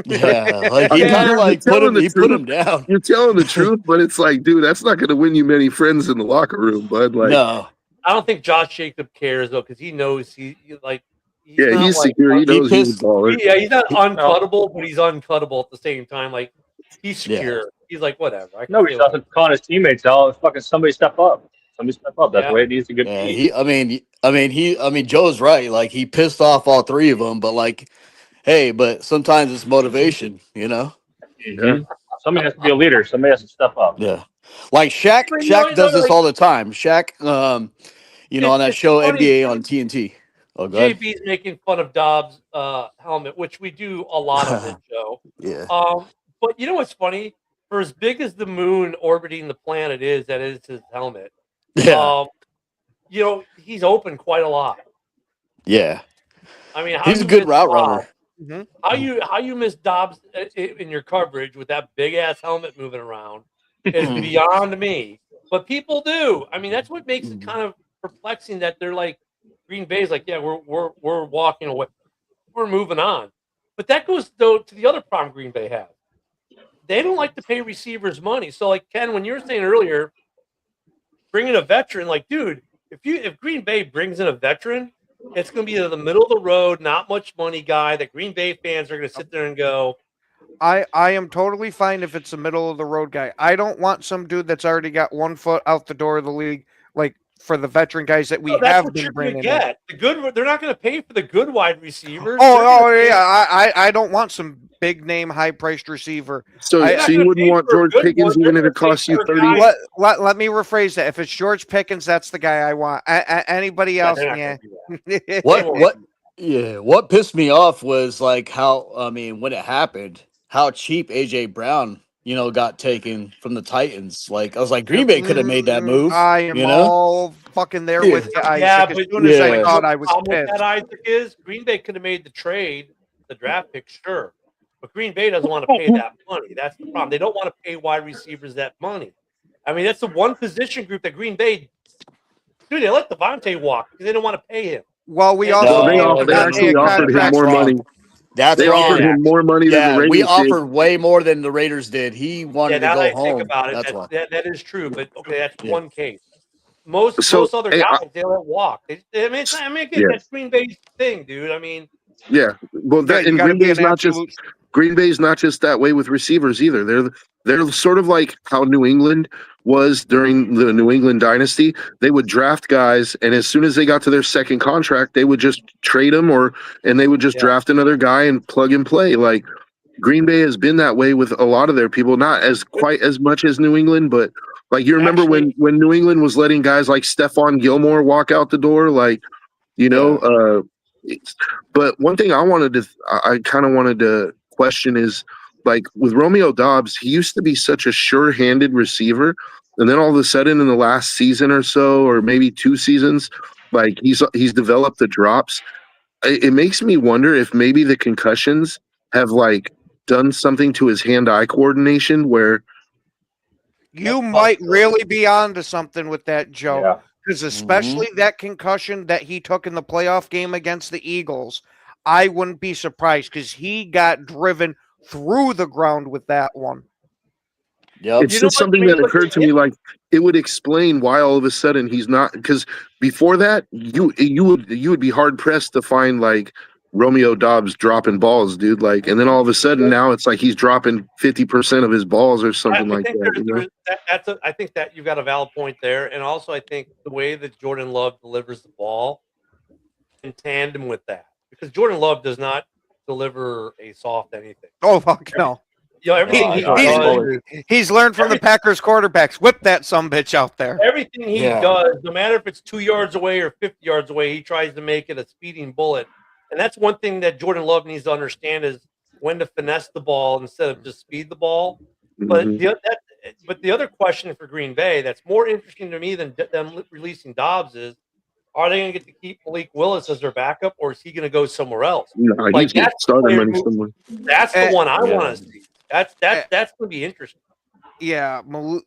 S6: Yeah, like
S4: I
S6: he
S4: mean,
S6: kind of
S4: you're
S6: like
S4: telling the
S6: he put
S4: truth.
S6: him down.
S4: You're telling the truth, but it's like, dude, that's not going to win you many friends in the locker room, bud. Like,
S6: No,
S3: I don't think Josh Jacob cares though, because he knows he's
S4: yeah,
S3: not
S4: he's
S3: like
S4: secure. He
S6: he
S4: knows he's a
S6: pissed.
S4: baller.
S3: yeah, he's not uncuttable, but he's uncuttable at the same time. Like he's
S6: Yeah.
S3: secure. He's like whatever. I can
S7: No,
S3: say
S7: he's
S3: whatever.
S7: also calling his teammates out. Fucking somebody step up. Somebody step up. That's
S3: Yeah.
S7: the way it needs to get
S6: Yeah,
S7: be.
S6: I mean, Joe's right. Like he pissed off all three of them, but like, hey, but sometimes it's motivation,
S7: Mhm. Somebody has to be a leader. Somebody has to step up.
S6: Yeah, like Shaq.
S3: But, you know,
S6: Shaq does this
S3: like,
S6: all the time. Shaq, on that
S3: it's
S6: show
S3: funny.
S6: NBA on TNT. Oh, go ahead.
S3: JB's making fun of Dobbs' helmet, which we do a lot on this show.
S6: Yeah,
S3: But you know what's funny? For as big as the moon orbiting the planet is, that is his helmet.
S6: yeah,
S3: He's open quite a lot.
S6: yeah.
S3: I mean, how
S6: He's a
S3: you
S6: good
S3: miss
S6: route
S3: Dobbs-
S6: runner.
S3: How you miss Dobbs in your coverage with that big ass helmet moving around is beyond me. But people do. I mean, that's what makes it kind of perplexing that they're like Green Bay's like, yeah, we're walking away, we're moving on. But that goes though to the other problem Green Bay has. They don't like to pay receivers money. So like Ken, when you were saying earlier, bringing a veteran, like dude, if Green Bay brings in a veteran, it's going to be the middle of the road, not much money guy that Green Bay fans are going to sit there and go,
S5: I am totally fine if it's a middle of the road guy. I don't want some dude that's already got 1 foot out the door of the league, like for the veteran guys that we
S3: "Oh, that's
S5: have
S3: what
S5: been
S3: you're going
S5: bringing
S3: to
S5: in.
S3: get. The good, they're not going to pay for the good wide receivers.
S5: Oh,
S3: They're gonna pay-
S5: yeah. I don't want some big name, high priced receiver.
S4: So,
S5: I-
S4: so you wouldn't want George Pickens even if it costs you 30.
S5: Let me rephrase that. If it's George Pickens, that's the guy I want. Anybody else?
S3: they're not
S5: Yeah.
S3: gonna do that.
S6: What pissed me off was like how, I mean, when it happened, how cheap AJ Brown, got taken from the Titans. Like I was like, Green Bay could have made that move.
S5: I am all fucking there with you, Isaac.
S3: Yeah,
S5: as
S3: but
S5: soon as I
S6: yeah.
S5: thought I was
S3: problem with
S5: pissed.
S3: that, Isaac, is Green Bay could have made the trade, the draft pick, sure. But Green Bay doesn't want to pay that money. That's the problem. They don't want to pay wide receivers that money. I mean, that's the one position group that Green Bay, dude, they let Devontae walk because they don't want to pay him.
S5: Well, we
S3: No,
S5: also
S4: They,
S6: No,
S5: gave
S4: they
S6: no,
S4: actually
S5: Devontae a
S4: offered him
S5: contract.
S4: more
S6: wrong.
S4: money.
S6: That's
S4: They
S6: wrong.
S4: offered him more money than
S6: Yeah,
S4: the
S6: we
S4: Raiders did.
S6: offered way more than the Raiders did. He wanted
S3: Yeah,
S6: to
S3: now
S6: go
S3: that I
S6: home.
S3: think about it,
S6: That's why.
S3: that is true. But okay, that's
S6: Yeah.
S3: one case. Most other
S4: hey,
S3: guys, they let walk. Again,
S4: Yeah.
S3: that's Green Bay's thing, dude. I mean,
S4: Yeah, well,
S5: Yeah,
S4: that
S5: you
S4: and
S5: gotta
S4: Green
S5: be
S4: Bay's
S5: an
S4: not just
S5: absolute.
S4: Green Bay's not just that way with receivers either. They're sort of like how New England was during the New England dynasty. They would draft guys, and as soon as they got to their second contract, they would just trade them, and they would just
S3: Yeah.
S4: draft another guy and plug and play. Like Green Bay has been that way with a lot of their people, not as quite as much as New England, but like you remember when New England was letting guys like Stephon Gilmore walk out the door, like but one thing I kind of wanted to question is like with Romeo Dobbs, he used to be such a sure-handed receiver, and then all of a sudden in the last season or so, or maybe 2 seasons, like he's developed the drops. It makes me wonder if maybe the concussions have like done something to his hand-eye coordination where
S5: You might really be onto something with that, Joe.
S7: Yeah.
S5: Because especially that concussion that he took in the playoff game against the Eagles, I wouldn't be surprised because he got driven through the ground with that one.
S6: Yep.
S4: it's
S3: You know
S4: just
S3: what,
S4: something
S3: maybe
S4: that
S3: what
S4: occurred to
S3: it
S4: me, like it would explain why all of a sudden he's not, because before that you would be hard pressed to find like Romeo Dobbs dropping balls, dude, like, and then all of a sudden now it's like he's dropping 50% of his balls or something like
S3: think
S4: that, you know?
S3: I think that you've got a valid point there, and also I think the way that Jordan Love delivers the ball in tandem with that, because Jordan Love does not deliver a soft anything.
S5: Oh, fuck no.
S3: everything he
S5: he's-
S3: does,
S5: He's learned from the Packers quarterbacks. Whip that sumbitch out there.
S3: everything he
S6: Yeah.
S3: does, no matter if it's 2 yards away or 50 yards away, he tries to make it a speeding bullet. And that's one thing that Jordan Love needs to understand is when to finesse the ball instead of just speed the ball. But
S4: Mhm.
S3: the other question for Green Bay that's more interesting to me than them releasing Dobbs is, are they going to get to keep Malik Willis as their backup, or is he going to go somewhere else?
S4: Nah,
S3: Like,
S4: he's getting
S3: that's the
S4: started
S3: player
S4: money
S3: who-
S4: somewhere.
S3: That's the one I
S6: Yeah.
S3: want to see. That's going to be interesting.
S5: Yeah,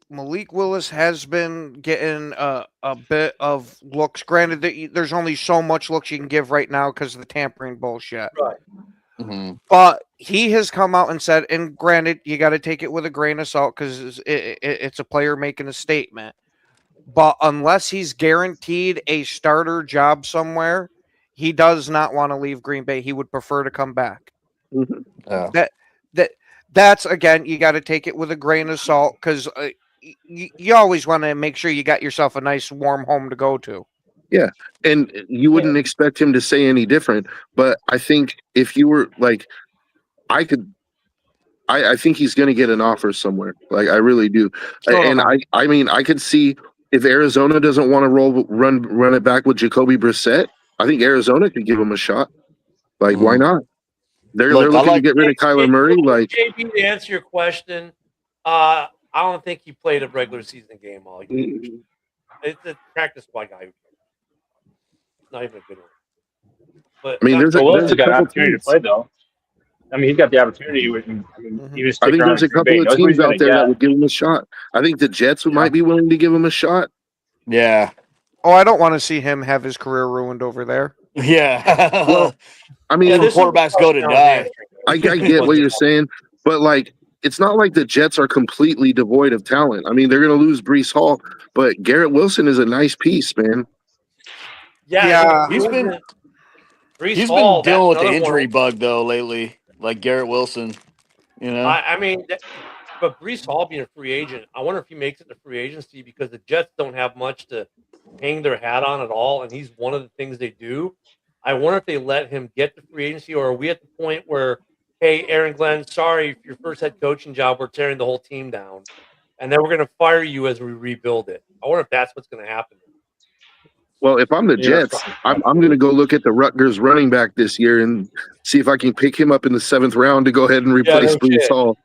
S5: Malik Willis has been getting a bit of looks. Granted, that there's only so much looks you can give right now because of the tampering bullshit.
S3: Right.
S6: Mhm.
S5: But he has come out and said, and granted, you got to take it with a grain of salt because it's a player making a statement. But unless he's guaranteed a starter job somewhere, he does not want to leave Green Bay. He would prefer to come back.
S6: Yeah.
S5: That's again, you got to take it with a grain of salt because you always want to make sure you got yourself a nice warm home to go to.
S4: And you wouldn't expect him to say any different. But I think if you were like, I think he's going to get an offer somewhere. Like, I really do.
S5: So
S4: And
S5: do
S4: I mean, I could see if Arizona doesn't want to run it back with Jacoby Brissett, I think Arizona could give him a shot. Like, why
S6: Mhm.
S4: not? They're
S6: Look, I
S4: looking to
S6: like-
S4: get rid of Kyler Murray. Like,
S3: JB, to answer your question, I don't think he played a regular season game all year. It's a practice squad guy. Not even a good one. But
S4: I mean, there's a,
S7: So Willis
S4: there's a
S7: has got an
S4: couple
S7: opportunity to
S4: teams.
S7: play though. I mean, he's got the opportunity. With, he was
S4: I think there's a couple of teams out there that
S7: would.
S4: would give him a shot. I think the Jets might be willing to give him a shot.
S6: Yeah.
S5: Oh, I don't want to see him have his career ruined over there.
S6: Yeah.
S4: Well, I mean,
S3: Yeah, this is
S6: quarterbacks go to die.
S4: I get what you're saying, but like, it's not like the Jets are completely devoid of talent. I mean, they're going to lose Brees Hall, but Garrett Wilson is a nice piece, man.
S5: Yeah.
S6: He's been
S3: Brees
S6: been
S3: Hall,
S6: dealing with
S3: that's
S6: the
S3: another
S6: injury
S3: one.
S6: bug though lately, like Garrett Wilson. You know.
S3: I mean, but Brees Hall being a free agent, I wonder if he makes it to free agency because the Jets don't have much to hang their hat on at all, and he's one of the things they do. I wonder if they let him get to free agency, or are we at the point where, hey, Aaron Glenn, sorry, for your first head coaching job, we're tearing the whole team down, and then we're going to fire you as we rebuild it. I wonder if that's what's going to happen.
S4: Well, if I'm the Jets, I'm going to go look at the Rutgers running back this year and see if I can pick him up in the 7th round to go ahead and replace
S3: no
S4: Brees
S3: shit.
S4: Hall.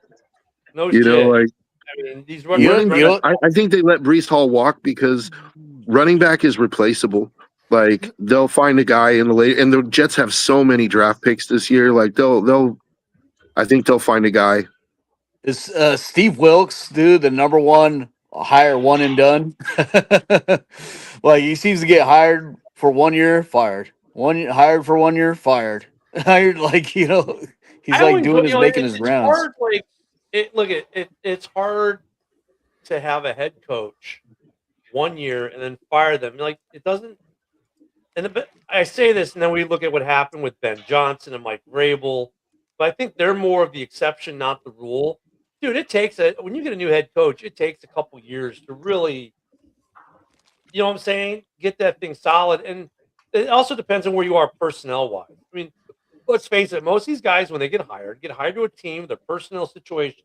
S3: No
S4: You
S3: shit.
S4: know, like,
S3: I mean, these
S6: You know-
S3: running
S6: you know-
S4: I think they let Brees Hall walk because running back is replaceable. Like, they'll find a guy in the late, and the Jets have so many draft picks this year. Like, I think they'll find a guy.
S6: Is Steve Wilkes, dude, the number one hire one and done? Like he seems to get hired for 1 year, fired. Hired for 1 year, fired. Hired, like, you know, he's
S3: I
S6: like
S3: always
S6: doing
S3: look-
S6: his
S3: you know,
S6: making
S3: it's
S6: his rounds.
S3: Hard, like, it's hard to have a head coach 1 year and then fire them. Like, it doesn't. But I say this, and then we look at what happened with Ben Johnson and Mike Vrabel. But I think they're more of the exception, not the rule. Dude, when you get a new head coach, it takes a couple years to really, you know what I'm saying, get that thing solid. And it also depends on where you are personnel-wise. I mean, let's face it, most of these guys, when they get hired to a team, their personnel situation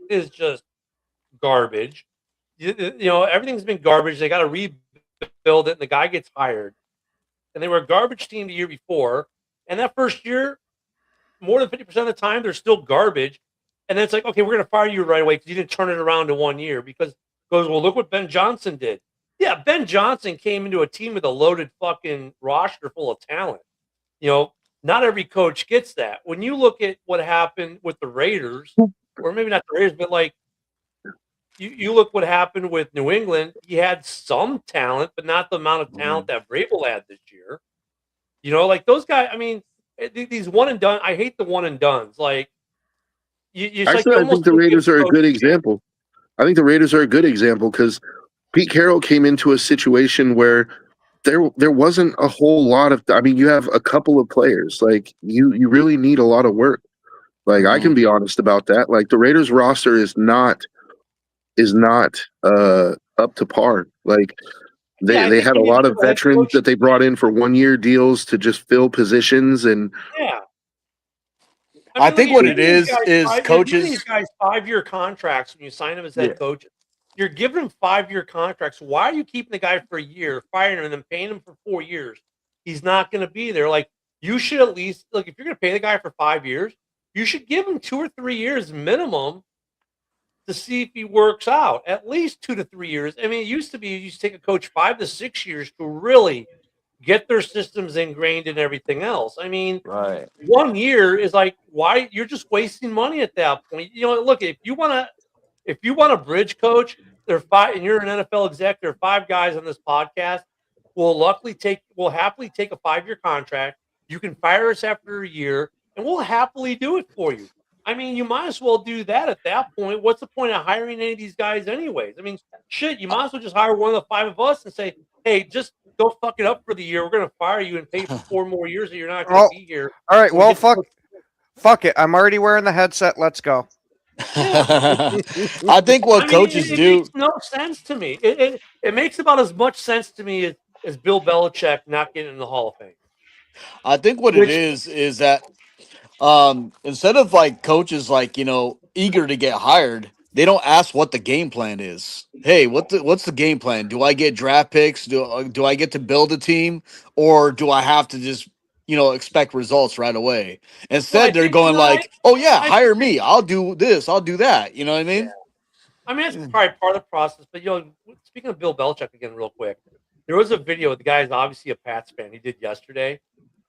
S3: is just garbage. You know, everything's been garbage. They got to rebuild it, and the guy gets hired. And they were a garbage team the year before. And that first year, more than 50% of the time, they're still garbage. And then it's like, okay, we're going to fire you right away because you didn't turn it around in 1 year. Because goes, well, look what Ben Johnson did. Yeah, Ben Johnson came into a team with a loaded fucking roster full of talent. You know, not every coach gets that. When you look at what happened with the Raiders, or maybe not the Raiders, but like you look what happened with New England. He had some talent, but not the amount of talent that Vrabel had this year. You know, like those guys. I mean, these one and done. I hate the one and dones. Like,
S4: Actually, I think the Raiders are a good example. I think the Raiders are a good example because Pete Carroll came into a situation where there wasn't a whole lot of. I mean, you have a couple of players. Like you really need a lot of work. Like I can be honest about that. Like the Raiders roster is not up to par. Like they had a lot of veterans that they brought in for 1 year deals to just fill positions and
S3: yeah.
S6: I think
S3: you're
S6: what it
S3: giving these
S6: is
S3: guys
S6: is
S3: you're giving these
S6: coaches.
S3: guys 5-year contracts when you sign them as head
S6: Yeah.
S3: coaches. You're giving them 5-year contracts. Why are you keeping the guy for a year, firing him, and then paying him for 4 years? He's not going to be there. Like, you should at least, like, if you're going to pay the guy for 5 years, you should give him 2 or 3 years minimum to see if he works out. At least 2 to 3 years. I mean, it used to be you used to take a coach 5 to 6 years to really get their systems ingrained and everything else. I mean,
S6: Right.
S3: 1 year is like, why? You're just wasting money at that point. You know, look, if you want a bridge coach, there are 5, and you're an NFL exec, there are 5 guys on this podcast will happily take a 5-year contract. You can fire us after a year, and we'll happily do it for you. I mean, you might as well do that at that point. What's the point of hiring any of these guys anyways? I mean, shit, you might as well just hire one of the 5 of us and say, hey, just don't fuck it up for the year. We're going to fire you and pay for 4 more years that you're not going to be here.
S5: All right. Well, fuck it. I'm already wearing the headset. Let's go.
S6: I think what coaches
S3: it
S6: do.
S3: makes no sense to me. It makes about as much sense to me as Bill Belichick not getting in the Hall of Fame.
S6: I think what it is that instead of like coaches like eager to get hired, they don't ask what the game plan is. Hey, what's the game plan? Do I get draft picks? Do I get to build a team, or do I have to just expect results right away? Instead, they're going like, oh yeah, hire me. I'll do this. I'll do that. You know what I mean?
S3: Yeah. I mean, that's probably part of the process. But speaking of Bill Belichick again, real quick, there was a video. The guy's obviously a Pats fan. He did yesterday,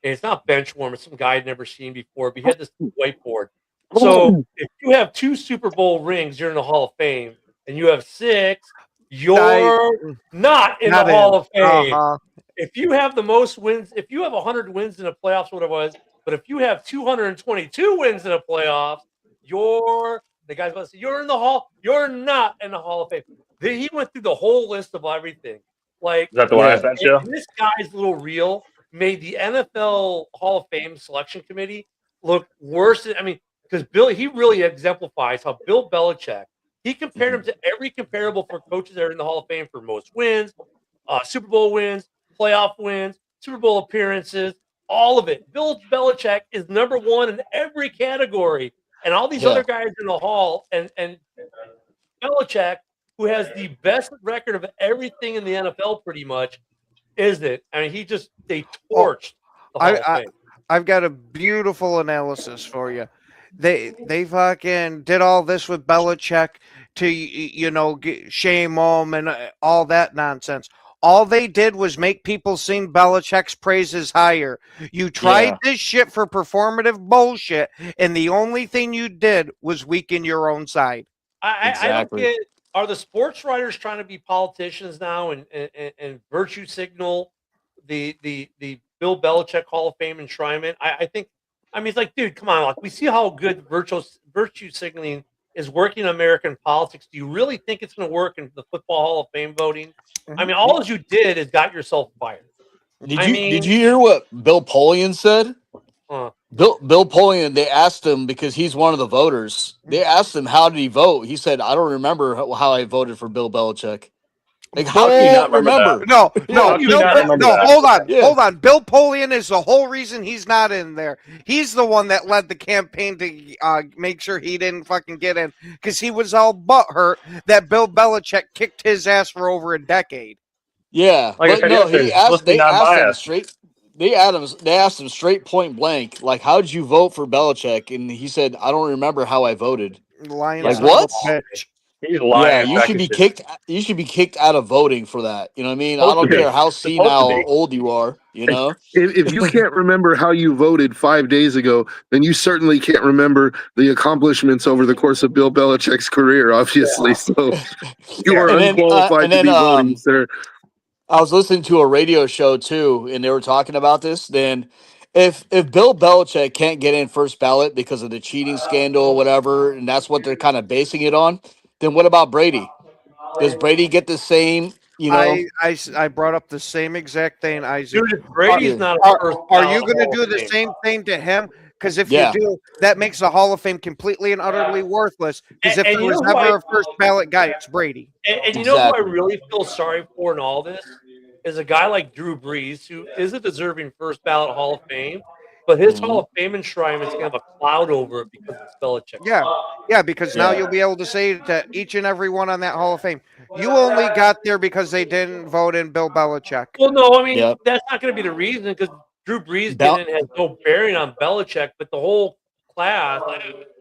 S3: and it's not bench warm. It's some guy I'd never seen before. But he had this whiteboard. So if you have 2 Super Bowl rings, you're in the Hall of Fame, and you have 6, you're not in the Hall of Fame. If you have the most wins, if you have 100 wins in the playoffs, what it was, but if you have 222 wins in the playoffs, the guy's going to say, you're in the Hall. You're not in the Hall of Fame. Then he went through the whole list of everything. Like,
S7: Is that the one I sent you?
S3: this guy's little reel made the NFL Hall of Fame selection committee look worse. I mean, because he really exemplifies how Bill Belichick, he compared him to every comparable for coaches that are in the Hall of Fame for most wins, Super Bowl wins, playoff wins, Super Bowl appearances, all of it. Bill Belichick is number 1 in every category. And all these other guys in the Hall, and Belichick, who has the best record of everything in the NFL pretty much, isn't. I mean, they torched the Hall of Fame.
S5: I've got a beautiful analysis for you. They fucking did all this with Belichick to shame him and all that nonsense. All they did was make people sing Belichick's praises higher. You tried this shit for performative bullshit, and the only thing you did was weaken your own side.
S3: I don't get. Are the sports writers trying to be politicians now and virtue signal the Bill Belichick Hall of Fame enshrinement? I think. I mean, it's like, dude, come on. Like, we see how good virtue signaling is working in American politics. Do you really think it's going to work in the Football Hall of Fame voting? I mean, all you did is got yourself fired.
S6: Did you hear what Bill Polian said? Bill Polian, they asked him, because he's one of the voters. They asked him, how did he vote? He said, I don't remember how I voted for Bill Belichick. Like, how can you not remember?
S5: No, hold on. Bill Polian is the whole reason he's not in there. He's the one that led the campaign to make sure he didn't fucking get in, because he was all butthurt that Bill Belichick kicked his ass for over a decade.
S6: Yeah,
S7: like
S6: but no, they asked him straight point blank, like, how did you vote for Belichick? And he said, I don't remember how I voted.
S5: Like
S6: what?
S7: He's lying.
S6: Yeah, you should be kicked. You should be kicked out of voting for that. You know what I mean? I don't care how senile or old you are. You know,
S4: if you can't remember how you voted 5 days ago, then you certainly can't remember the accomplishments over the course of Bill Belichick's career. Obviously, so you are unqualified to be voting, sir.
S6: I was listening to a radio show too, and they were talking about this. Then, if Bill Belichick can't get in first ballot because of the cheating scandal or whatever, and that's what they're kind of basing it on, then what about Brady? Does Brady get the same? You know,
S5: I brought up the same exact thing, Isaac.
S3: Dude, if Brady's not.
S5: Are you going to do the same thing to him? Because if you do, that makes the Hall of Fame completely and utterly worthless. Because if there was ever a first ballot guy, it's Brady.
S3: And you know who I really feel sorry for in all this is a guy like Drew Brees, who is a deserving first ballot Hall of Fame. But his
S6: Mhm.
S3: Hall of Fame enshrinement is going to have a cloud over it because it's Belichick.
S5: Yeah, because now
S6: Yeah.
S5: you'll be able to say to each and every one on that Hall of Fame, you only got there because they didn't vote in Bill Belichick.
S3: Well, no, I mean,
S6: Yep.
S3: that's not going to be the reason because Drew Brees
S6: Bel-
S3: getting in has no bearing on Belichick, but the whole class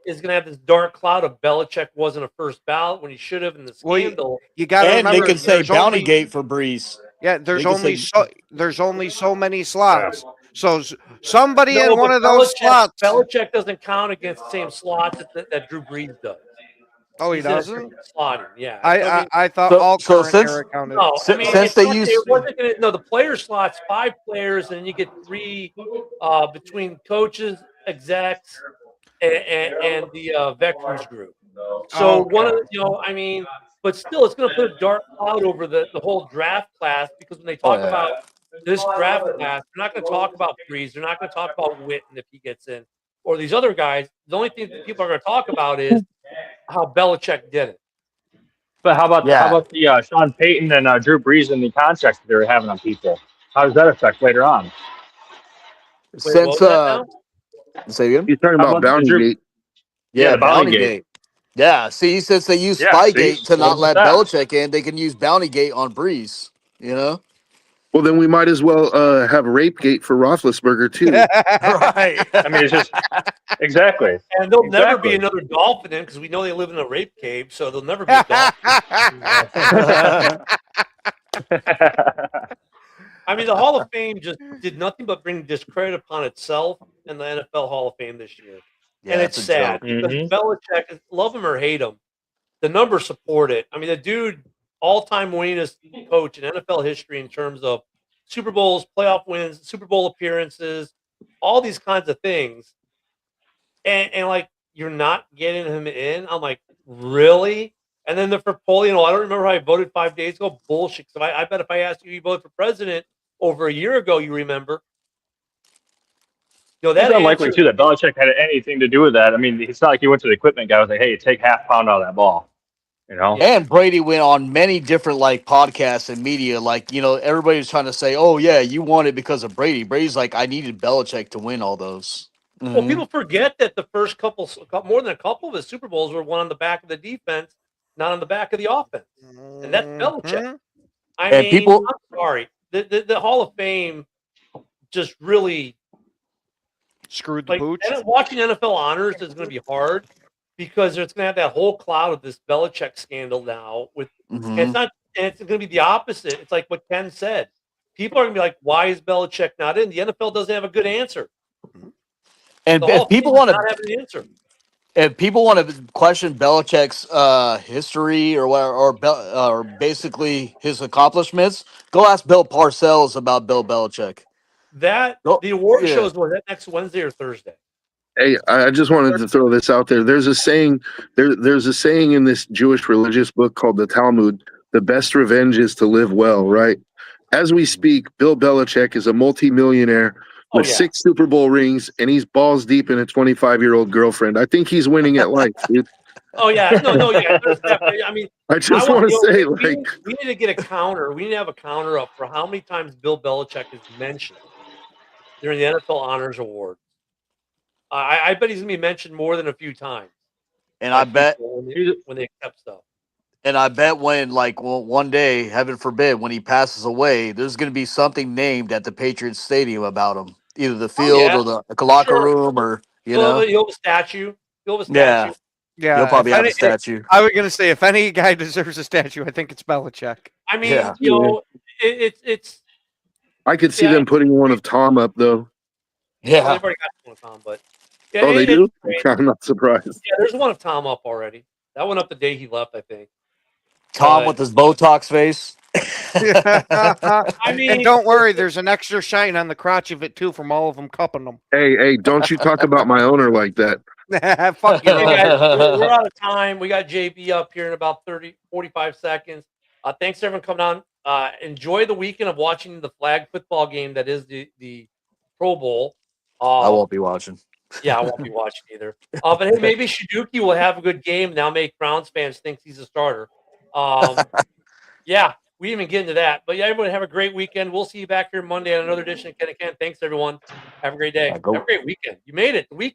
S3: is going to have this dark cloud of Belichick wasn't a first ballot when he should have in the
S5: Well,
S3: scandal.
S5: You got to
S6: And
S5: remember,
S6: they can say
S5: there's only-
S6: Bountygate for Breeze.
S5: Yeah,
S6: They can say-
S5: there's only so many slots. So somebody
S3: No,
S5: in one
S3: but
S5: of those slots.
S3: Belichick doesn't count against the same slots that Drew Brees does.
S5: Oh, he
S3: He's in a
S5: doesn't.
S3: different slotting, yeah. So, mean,
S5: I thought
S6: So-
S5: all
S6: so
S5: current
S6: since-
S5: era counted.
S3: no, I
S6: Since-
S3: mean,
S6: since
S3: it's
S6: they
S3: not-
S6: use-
S3: it wasn't gonna, no, the player slots 5 players, and then you get 3 between coaches, execs, and the veterans group. So
S5: Okay.
S3: one of the, I mean, but still, it's going to put a dark cloud over the whole draft class because when they talk
S6: yeah.
S3: about this draft class, they're not going to talk about Breeze. They're not going to talk about Witten if he gets in, or these other guys. The only thing that people are going to talk about is how Belichick did it.
S7: But how about
S6: Yeah.
S7: the Sean Payton and Drew Brees and the contracts that they were having on people? How does that affect later on?
S3: Wait,
S6: Since
S3: what was that now?
S6: say again?
S4: He's talking
S7: How
S4: about
S7: about the Drew-
S4: Bountygate.
S6: Yeah,
S7: the Bountygate.
S6: Bountygate. Yeah, see, since they use
S7: Yeah,
S6: Spygate
S7: see?
S6: to not
S7: What
S6: let
S7: was
S6: Belichick in, they can use Bountygate on Breeze. You know,
S4: Well, then we might as well have Rapegate for Roethlisberger too.
S6: right?
S7: I mean, it's just exactly.
S3: And there'll never be
S7: Exactly.
S3: another dolphin in because we know they live in a rape cave, so there'll never be a dolphin. I mean, the Hall of Fame just did nothing but bring discredit upon itself and the NFL Hall of Fame this year. And it's
S6: that's a
S3: sad
S6: joke.
S3: because
S7: Mhm.
S3: Belichick, love him or hate him, the numbers support it. I mean, the dude, all-time winningest coach in NFL history in terms of Super Bowls, playoff wins, Super Bowl appearances, all these kinds of things. And like, you're not getting him in. I'm like, really? And then for Polio, I don't remember how I voted 5 days ago. Bullshit. So I bet if I asked you, you voted for president over a year ago, you remember. You know, that
S7: It's unlikely
S3: answer-
S7: too that Belichick had anything to do with that. I mean, it's not like he went to the equipment guy and was like, "Hey, take half pound out of that ball," you know.
S6: And Brady went on many different like podcasts and media, like everybody was trying to say, "Oh yeah, you won it because of Brady." Brady's like, "I needed Belichick to win all those."
S3: Well,
S6: Mhm.
S3: people forget that the first more than a couple of his Super Bowls were won on the back of the defense, not on the back of the offense. And that's Belichick. I
S6: And
S3: mean,
S6: people-
S3: I'm sorry. The Hall of Fame just really
S5: Screwed the
S3: like
S5: booch.
S3: watching NFL honors is going to be hard because it's going to have that whole cloud of this Belichick scandal now. And
S6: Mhm.
S3: it's not, and it's going to be the opposite. It's like what Ken said. People are going to be like, "Why is Belichick not in?" The NFL doesn't have a good answer.
S6: And
S3: The Hall
S6: if
S3: of
S6: people
S3: Fame
S6: want
S3: does not
S6: to,
S3: have an answer.
S6: if people want to question Belichick's history or basically his accomplishments, go ask Bill Parcells about Bill Belichick.
S3: That
S6: Oh,
S3: the award
S6: yeah.
S3: shows was that next Wednesday or Thursday.
S4: Hey, I just wanted to throw this out there. There's a saying. There's a saying in this Jewish religious book called the Talmud. The best revenge is to live well. Right. As we speak, Bill Belichick is a multimillionaire
S3: Oh,
S4: with
S3: yeah.
S4: 6 Super Bowl rings, and he's balls deep in a 25-year-old girlfriend. I think he's winning at life, dude.
S3: Oh yeah, no, yeah. There's definitely- I mean,
S4: I just
S3: I
S4: want to say,
S3: we
S4: like,
S3: need to get a counter. We need to have a counter up for how many times Bill Belichick is mentioned during the NFL Honors Award. I bet he's gonna be mentioned more than a few times.
S6: And
S3: by
S6: I bet,
S3: people when they accept stuff.
S6: when one day, heaven forbid, when he passes away, there's going to be something named at the Patriots Stadium about him, either the field
S3: yeah.
S6: or the locker
S3: Sure.
S6: room, or
S3: He'll have a statue. He'll have a
S6: Yeah.
S3: statue.
S5: Yeah,
S6: he'll probably
S5: if
S6: have a
S5: any-
S6: statue.
S5: I was gonna say if any guy deserves a statue, I think it's Belichick.
S3: I mean,
S6: Yeah.
S3: it's
S4: I could see
S3: Yeah.
S4: them putting one of Tom up though.
S3: well,
S6: Yeah,
S3: they've already got one of Tom, but yeah,
S4: Oh, they
S3: it's
S4: do?
S3: great.
S4: I'm not surprised.
S3: Yeah, there's one of Tom up already. That went up the day he left, I think.
S6: Tom with his Botox face.
S3: I mean,
S5: And don't worry, there's an extra shine on the crotch of it too from all of them cupping them.
S4: Hey, don't you talk about my owner like that.
S5: Fuck you.
S3: Hey guys, we're out of time. We got JB up here in about 45 seconds. Thanks everyone coming on. Enjoy the weekend of watching the flag football game that is the Pro Bowl.
S6: I won't be watching.
S3: Yeah, I won't be watching either. But hey, maybe Shiduki will have a good game. Now make Browns fans think he's a starter. Yeah, we even get into that. But yeah, everyone have a great weekend. We'll see you back here Monday on another edition of Ken and Ken. Thanks, everyone. Have a great day.
S6: Yeah, go.
S3: Have a great weekend. You made it. The weekend.